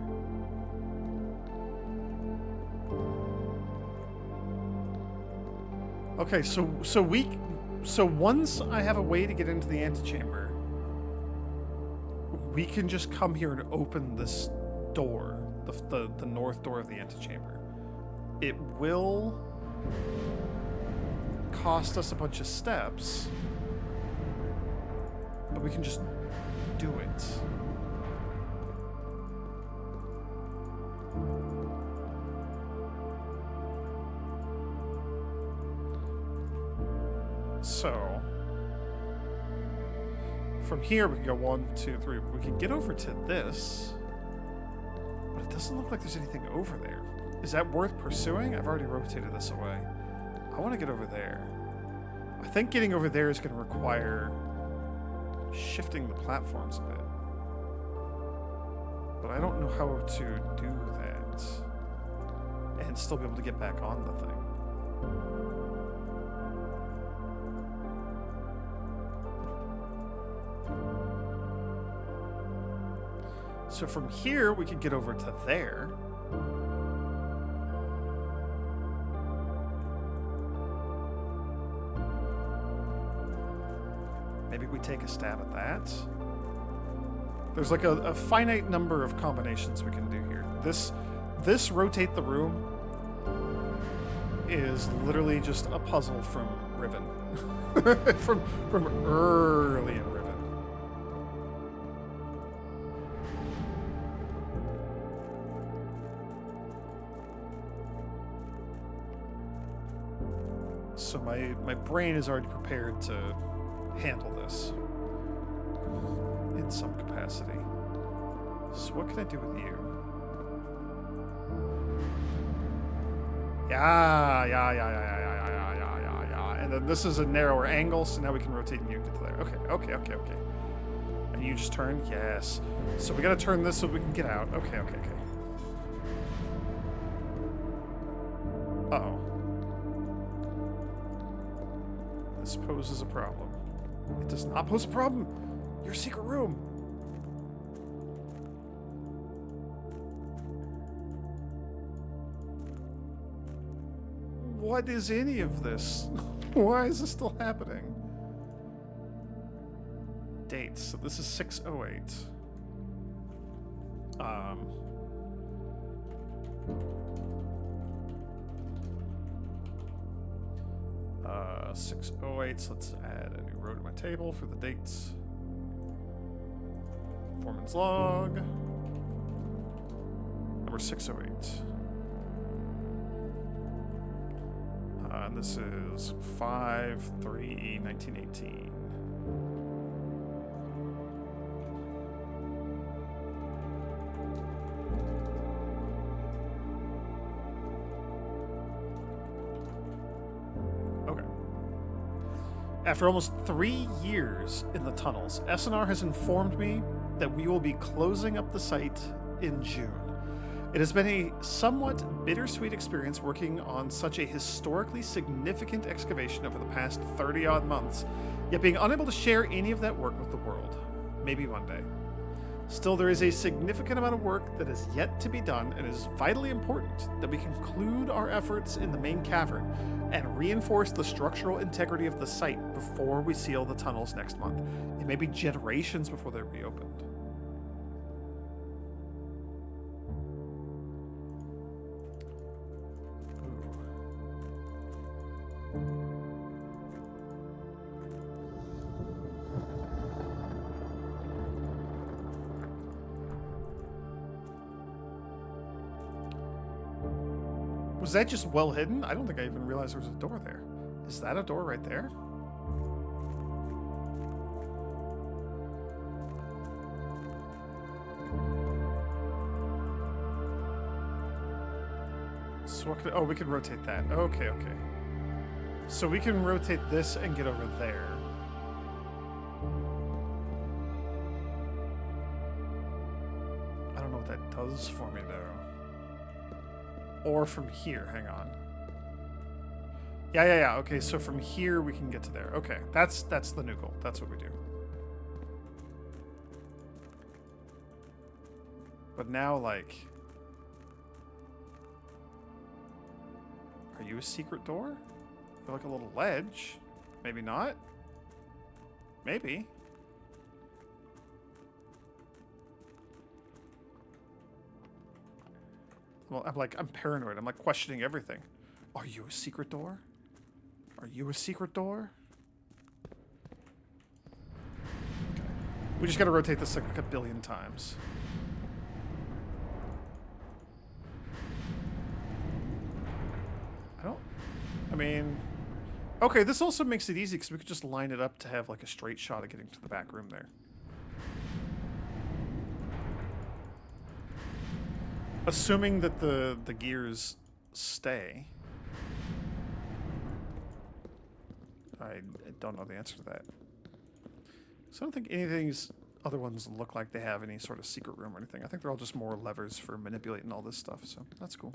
Speaker 1: Okay, so once I have a way to get into the antechamber, we can just come here and open this door, the north door of the antechamber. It will cost us a bunch of steps, but we can just do it. So, from here we can go 1, 2, 3. We can get over to this, but it doesn't look like there's anything over there. Is that worth pursuing? I've already rotated this away. I want to get over there. I think getting over there is going to require shifting the platforms a bit. But I don't know how to do that and still be able to get back on the thing. So from here, we could get over to there. Maybe we take a stab at that. There's like a finite number of combinations we can do here. This rotate the room is literally just a puzzle from Riven. from early in Riven. So my brain is already prepared to handle this in some capacity. So what can I do with you? Yeah. And then this is a narrower angle, so now we can rotate and you get to there. Okay. And you just turn? Yes. So we gotta turn this so we can get out. Okay. Uh-oh. This poses a problem. It does not pose a problem. Your secret room. What is any of this? Why is this still happening? Dates. So this is 608. 608. So let's add a new row to my table for the dates. Performance log. Number 608. And this is 5/3/1918. Okay. After almost 3 years in the tunnels, SNR has informed me that we will be closing up the site in June. It has been a somewhat bittersweet experience working on such a historically significant excavation over the past 30-odd months, yet being unable to share any of that work with the world. Maybe one day. Still, there is a significant amount of work that is yet to be done, and it is vitally important that we conclude our efforts in the main cavern and reinforce the structural integrity of the site before we seal the tunnels next month. It may be generations before they're reopened. Was that just well hidden? I don't think I even realized there was a door there. Is that a door right there? So what could, oh, we can rotate that. Okay. So we can rotate this and get over there. I don't know what that does for me though. Or from here, hang on. Yeah. Okay, so from here we can get to there. Okay, that's the new goal. That's what we do. But now, like... Are you a secret door? I feel like a little ledge. Maybe not. Maybe. Well, I'm paranoid. I'm like questioning everything. Are you a secret door? Are you a secret door? Okay. We just gotta rotate this like a billion times. I mean... Okay, this also makes it easy because we could just line it up to have like a straight shot of getting to the back room there. Assuming that the gears stay. I don't know the answer to that. So I don't think any of these other ones look like they have any sort of secret room or anything. I think they're all just more levers for manipulating all this stuff, so that's cool.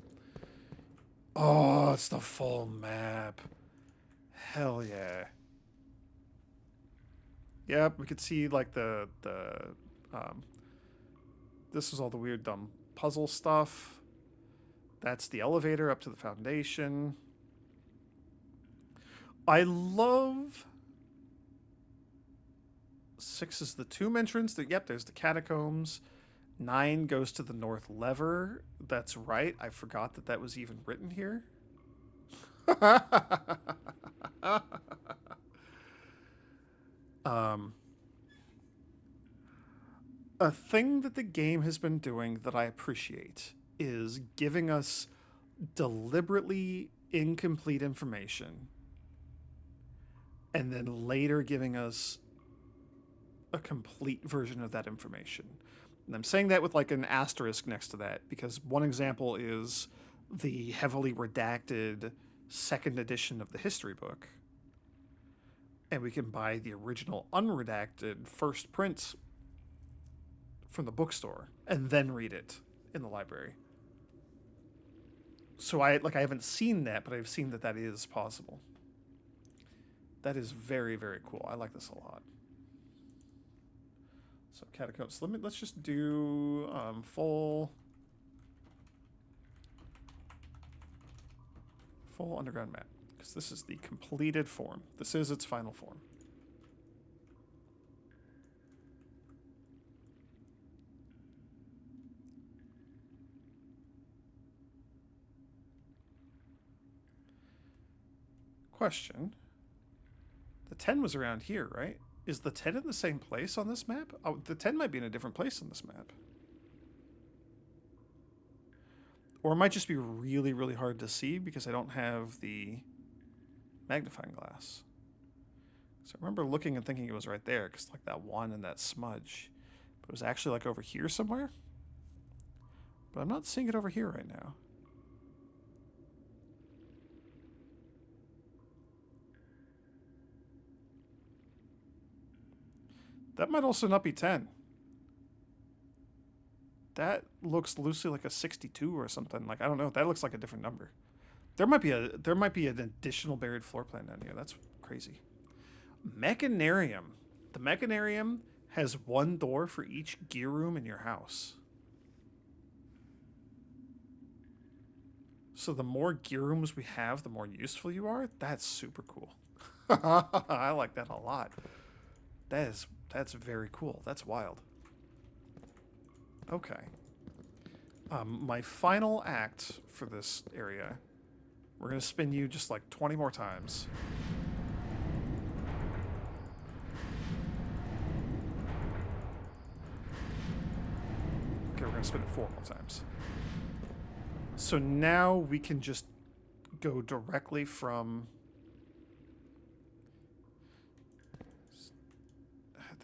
Speaker 1: Oh, it's the full map. Hell yeah. Yep, we could see like this was all the weird dumb puzzle stuff. That's the elevator up to the foundation. I love 6 is the tomb entrance. Yep, there's the catacombs. 9 goes to the north lever. That's right. I forgot that was even written here. Um, a thing that the game has been doing that I appreciate is giving us deliberately incomplete information and then later giving us a complete version of that information. And I'm saying that with like an asterisk next to that because one example is the heavily redacted second edition of the history book. And we can buy the original unredacted first print from the bookstore and then read it in the library. So I haven't seen that, but I've seen that that is possible. That is very, very cool. I like this a lot. So catacombs. Let's just do full underground map because this is the completed form. This is its final form. Question. The 10 was around here, right? Is the 10 in the same place on this map? Oh, the 10 might be in a different place on this map. Or it might just be really, really hard to see because I don't have the magnifying glass. So I remember looking and thinking it was right there because like that one and that smudge. But it was actually like over here somewhere. But I'm not seeing it over here right now. That might also not be 10. That looks loosely like a 62 or something. Like I don't know. That looks like a different number. There might be an additional buried floor plan down here. That's crazy. Mechanarium. The Mechanarium has one door for each gear room in your house. So the more gear rooms we have, the more useful you are. That's super cool. I like that a lot. That's very cool. That's wild. Okay. My final act for this area, we're gonna spin you just like 20 more times. Okay, we're gonna spin it 4 more times. So now we can just go directly from...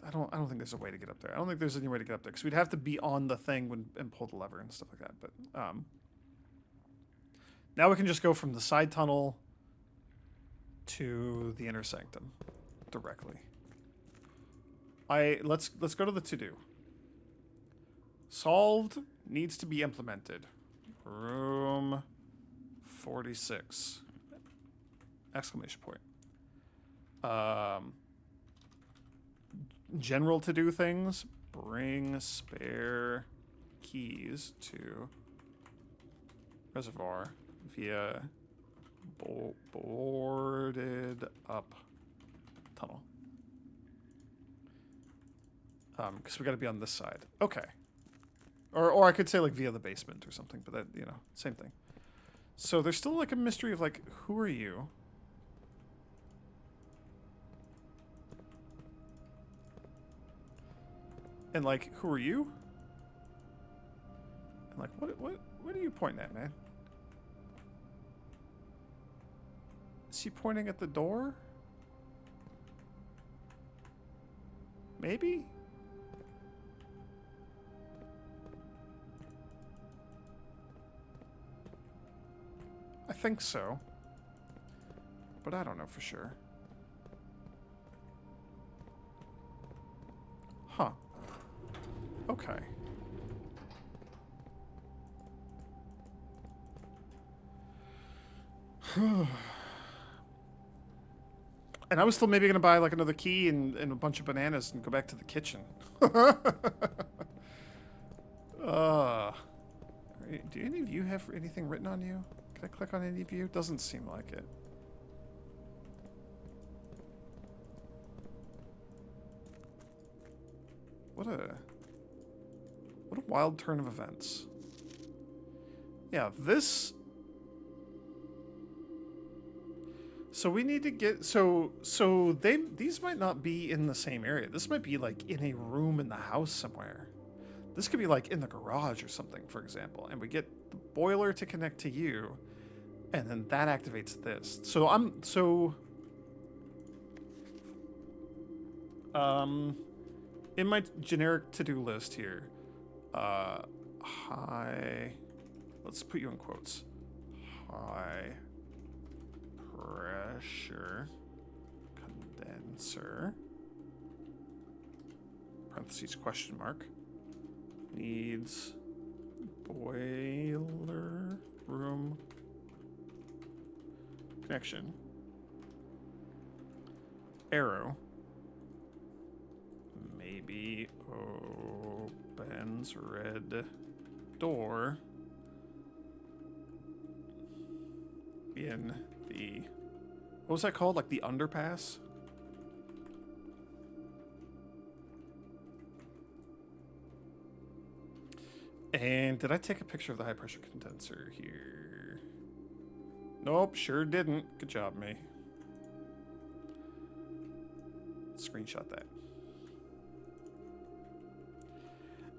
Speaker 1: I don't think there's a way to get up there. I don't think there's any way to get up there because we'd have to be on the thing and pull the lever and stuff like that. But now we can just go from the side tunnel to the inner sanctum directly. Let's go to the to-do. Solved needs to be implemented. Room 46. Exclamation point. General to-do things. Bring spare keys to reservoir via boarded up tunnel. Because we got to be on this side. Okay. Or I could say like via the basement or something, but that, you know, same thing. So there's still like a mystery of like, who are you? And like, who are you? And like, what are you pointing at, man? Is he pointing at the door? Maybe? I think so. But I don't know for sure. Huh. Okay. And I was still maybe going to buy like another key and a bunch of bananas and go back to the kitchen. Do any of you have anything written on you? Can I click on any of you? Doesn't seem like it. What a wild turn of events. Yeah, this... So we need to get these might not be in the same area. This might be like in a room in the house somewhere. This could be like in the garage or something, for example. And we get the boiler to connect to you, and then that activates this. In my generic to-do list here, high, let's put you in quotes, high pressure condenser, parentheses question mark, needs boiler room connection, arrow, maybe opens red door in the, what was that called? Like the underpass? And did I take a picture of the high pressure condenser here? Nope, sure didn't. Good job, me. Screenshot that.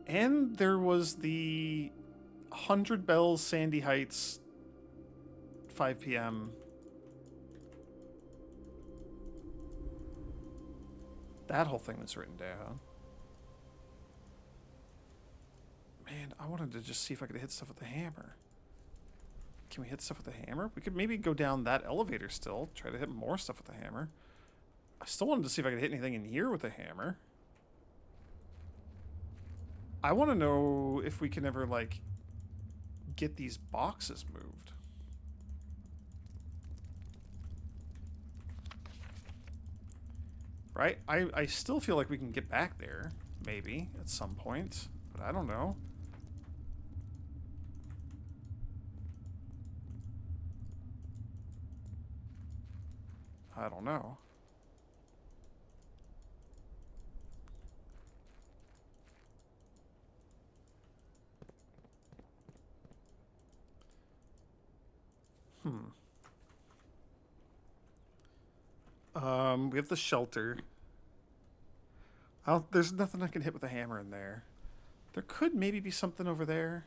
Speaker 1: And there was the 100 Bells Sandy Heights 5 p.m. That whole thing was written down. Man, I wanted to just see if I could hit stuff with the hammer. Can we hit stuff with the hammer? We could maybe go down that elevator still. Try to hit more stuff with the hammer. I still wanted to see if I could hit anything in here with the hammer. I want to know if we can ever, like, get these boxes moved. Right? I still feel like we can get back there, maybe, at some point. But I don't know. I don't know. We have the shelter. There's nothing I can hit with a hammer in there. There could maybe be something over there.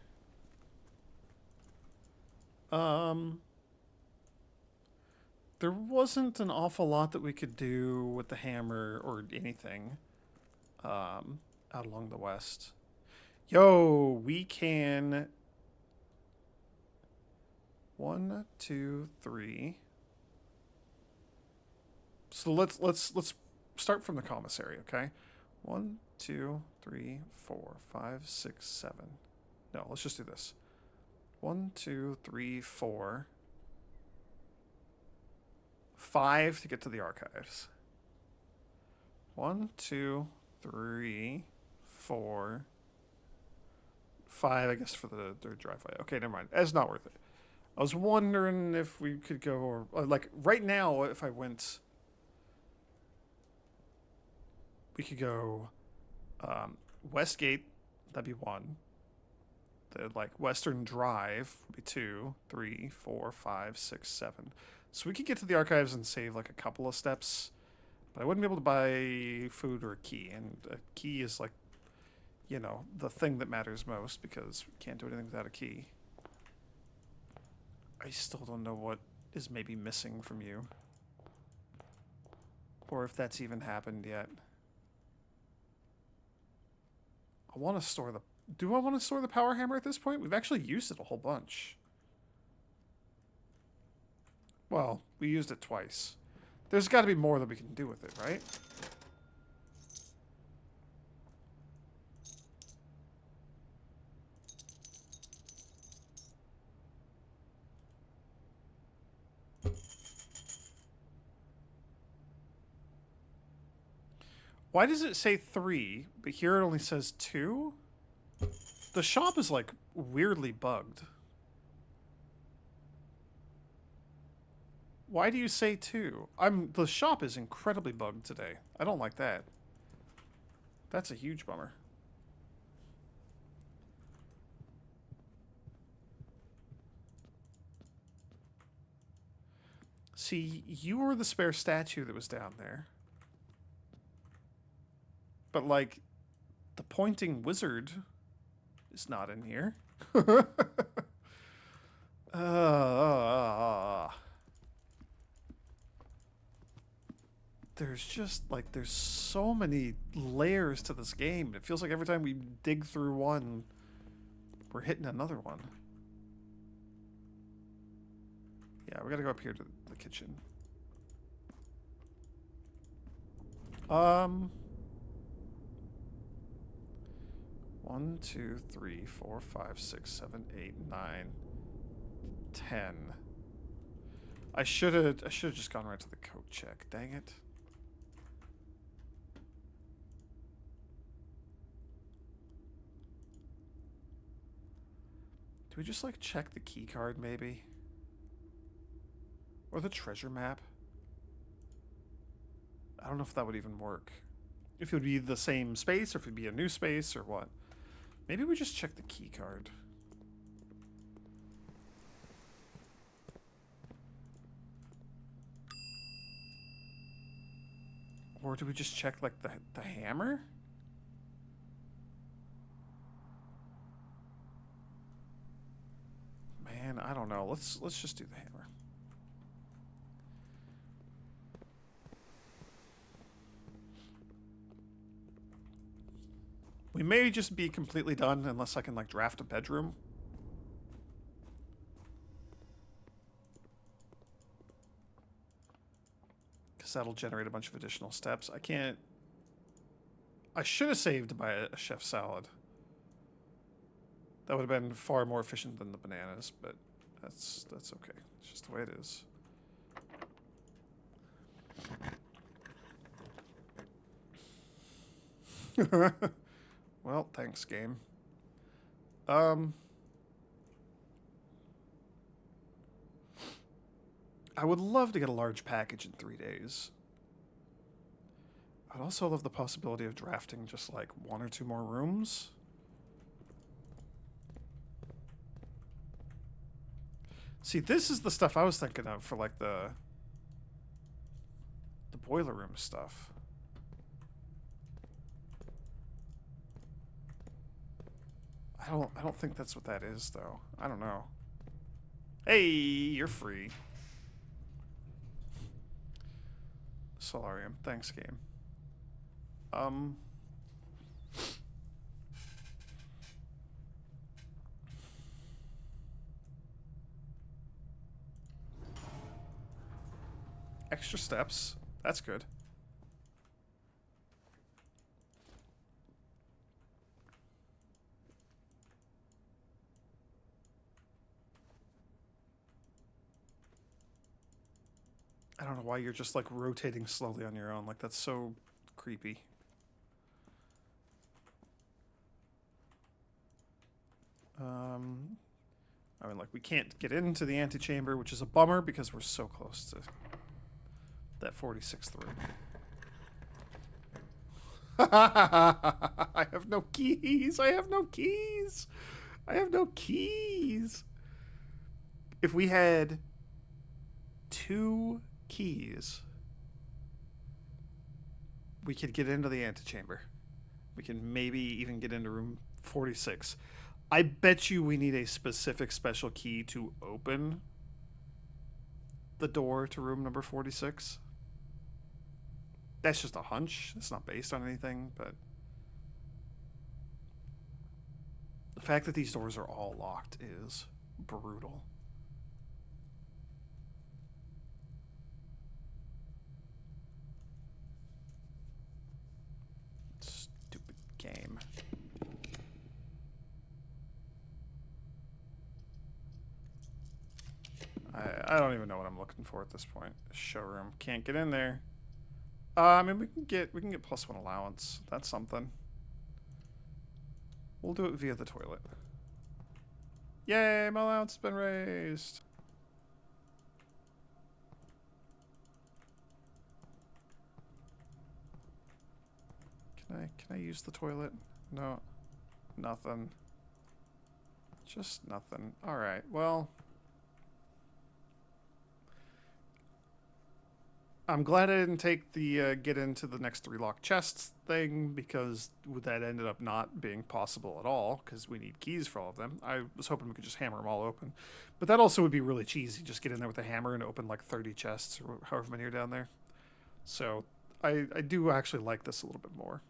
Speaker 1: There wasn't an awful lot that we could do with the hammer or anything out along the west. Yo, we can... 1, 2, 3. So let's start from the commissary, okay? 1, 2, 3, 4, 5, 6, 7. No, let's just do this. 1, 2, 3, 4. 5 to get to the archives. 1, 2, 3, 4, 5, I guess, for the driveway. Okay, never mind. It's not worth it. I was wondering if we could go, or like right now, if I went, we could go Westgate, that'd be 1. The like Western Drive would be 2, 3, 4, 5, 6, 7. So we could get to the archives and save like a couple of steps, but I wouldn't be able to buy food or a key. And a key is like, you know, the thing that matters most because we can't do anything without a key. I still don't know what is maybe missing from you. Or if that's even happened yet. I want to store the... Do I want to store the power hammer at this point? We've actually used it a whole bunch. Well, we used it twice. There's got to be more that we can do with it, right? Why does it say 3, but here it only says 2? The shop is, like, weirdly bugged. Why do you say 2? The shop is incredibly bugged today. I don't like that. That's a huge bummer. See, you were the spare statue that was down there. But, like, the pointing wizard is not in here. There's just, like, there's so many layers to this game. It feels like every time we dig through one, we're hitting another one. Yeah, we gotta go up here to the kitchen. 1, 2, 3, 4, 5, 6, 7, 8, 9, 10. I should have just gone right to the coat check. Dang it. Do we just like check the key card maybe? Or the treasure map? I don't know if that would even work. If it would be the same space, or if it'd be a new space, or what. Maybe we just check the key card. Or do we just check, like, the hammer? Man, I don't know. Let's just do the hammer. We may just be completely done unless I can, like, draft a bedroom. Because that'll generate a bunch of additional steps. I can't... I should have saved by a chef salad. That would have been far more efficient than the bananas, but that's okay. It's just the way it is. Well, thanks, game. I would love to get a large package in 3 days. I'd also love the possibility of drafting just like 1 or 2 more rooms. See, this is the stuff I was thinking of for like the boiler room stuff. I don't think that's what that is, though. I don't know. Hey, you're free. Solarium. Thanks, game. Extra steps. That's good. I don't know why you're just, like, rotating slowly on your own. Like, that's so creepy. I mean, like, we can't get into the antechamber, which is a bummer because we're so close to that 46th room. I have no keys. I have no keys. I have no keys. If we had 2 keys, we could get into the antechamber. We can maybe even get into room 46. I bet you we need a specific special key to open the door to room number 46. That's just a hunch. It's not based on anything, but the fact that these doors are all locked is brutal. Stupid game. I don't even know what I'm looking for at this point. Showroom. Can't get in there. I mean, we can get +1 allowance. That's something. We'll do it via the toilet. Yay, my allowance has been raised. Can I use the toilet? No. Nothing. Just nothing. Alright, well. I'm glad I didn't take the get into the next 3 locked chests thing, because that ended up not being possible at all, because we need keys for all of them. I was hoping we could just hammer them all open. But that also would be really cheesy, just get in there with a hammer and open like 30 chests, or however many are down there. So I do actually like this a little bit more.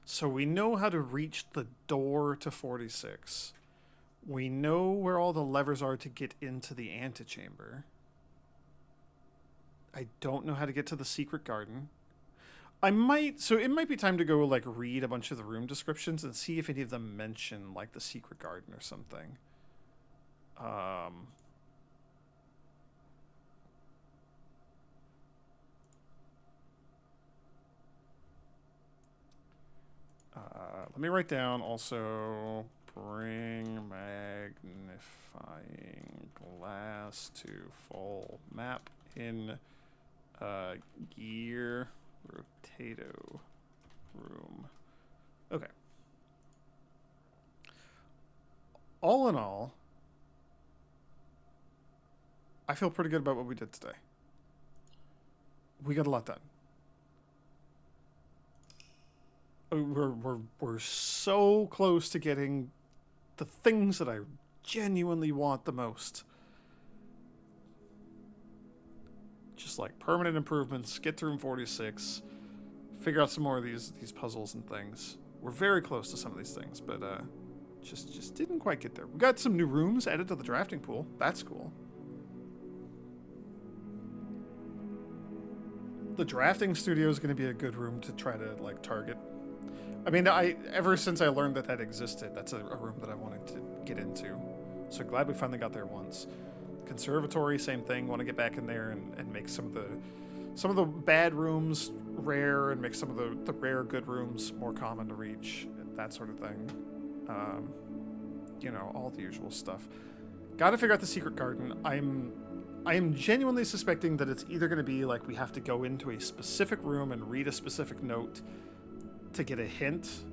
Speaker 1: So we know how to reach the door to 46. We know where all the levers are to get into the antechamber. I don't know how to get to the secret garden. So it might be time to go like read a bunch of the room descriptions and see if any of them mention like the secret garden or something. Let me write down also bring magnifying glass to full map in gear rotato room. Okay. All in all, I feel pretty good about what we did today. We got a lot done. We're so close to getting the things that I genuinely want the most. Just like permanent improvements, get to room 46, figure out some more of these puzzles and things. We're very close to some of these things, but just didn't quite get there. We got some new rooms added to the drafting pool. That's cool. The drafting studio is going to be a good room to try to like target. I mean, ever since I learned that existed, that's a room that I wanted to get into. So glad we finally got there once. Conservatory, same thing. Want to get back in there and make some of the bad rooms rare, and make some of the rare good rooms more common to reach. That sort of thing. You know, all the usual stuff. Got to figure out the secret garden. I am genuinely suspecting that it's either going to be like we have to go into a specific room and read a specific note to get a hint,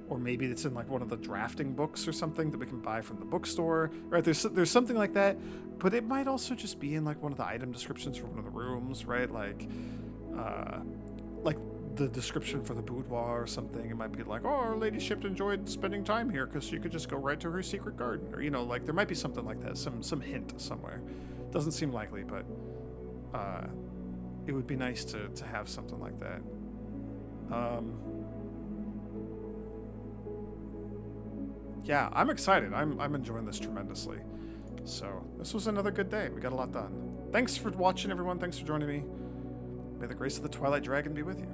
Speaker 1: or maybe it's in like one of the drafting books or something that we can buy from the bookstore, right? There's something like that, but it might also just be in like one of the item descriptions for one of the rooms, right? Like the description for the boudoir or something. It might be like, oh, Our Ladyship enjoyed spending time here because she could just go right to her secret garden, or, you know, like there might be something like that, some hint somewhere. Doesn't seem likely, but it would be nice to have something like that. Yeah, I'm excited. I'm enjoying this tremendously. So this was another good day. We got a lot done. Thanks for watching, everyone. Thanks for joining me. May the grace of the Twilight Dragon be with you.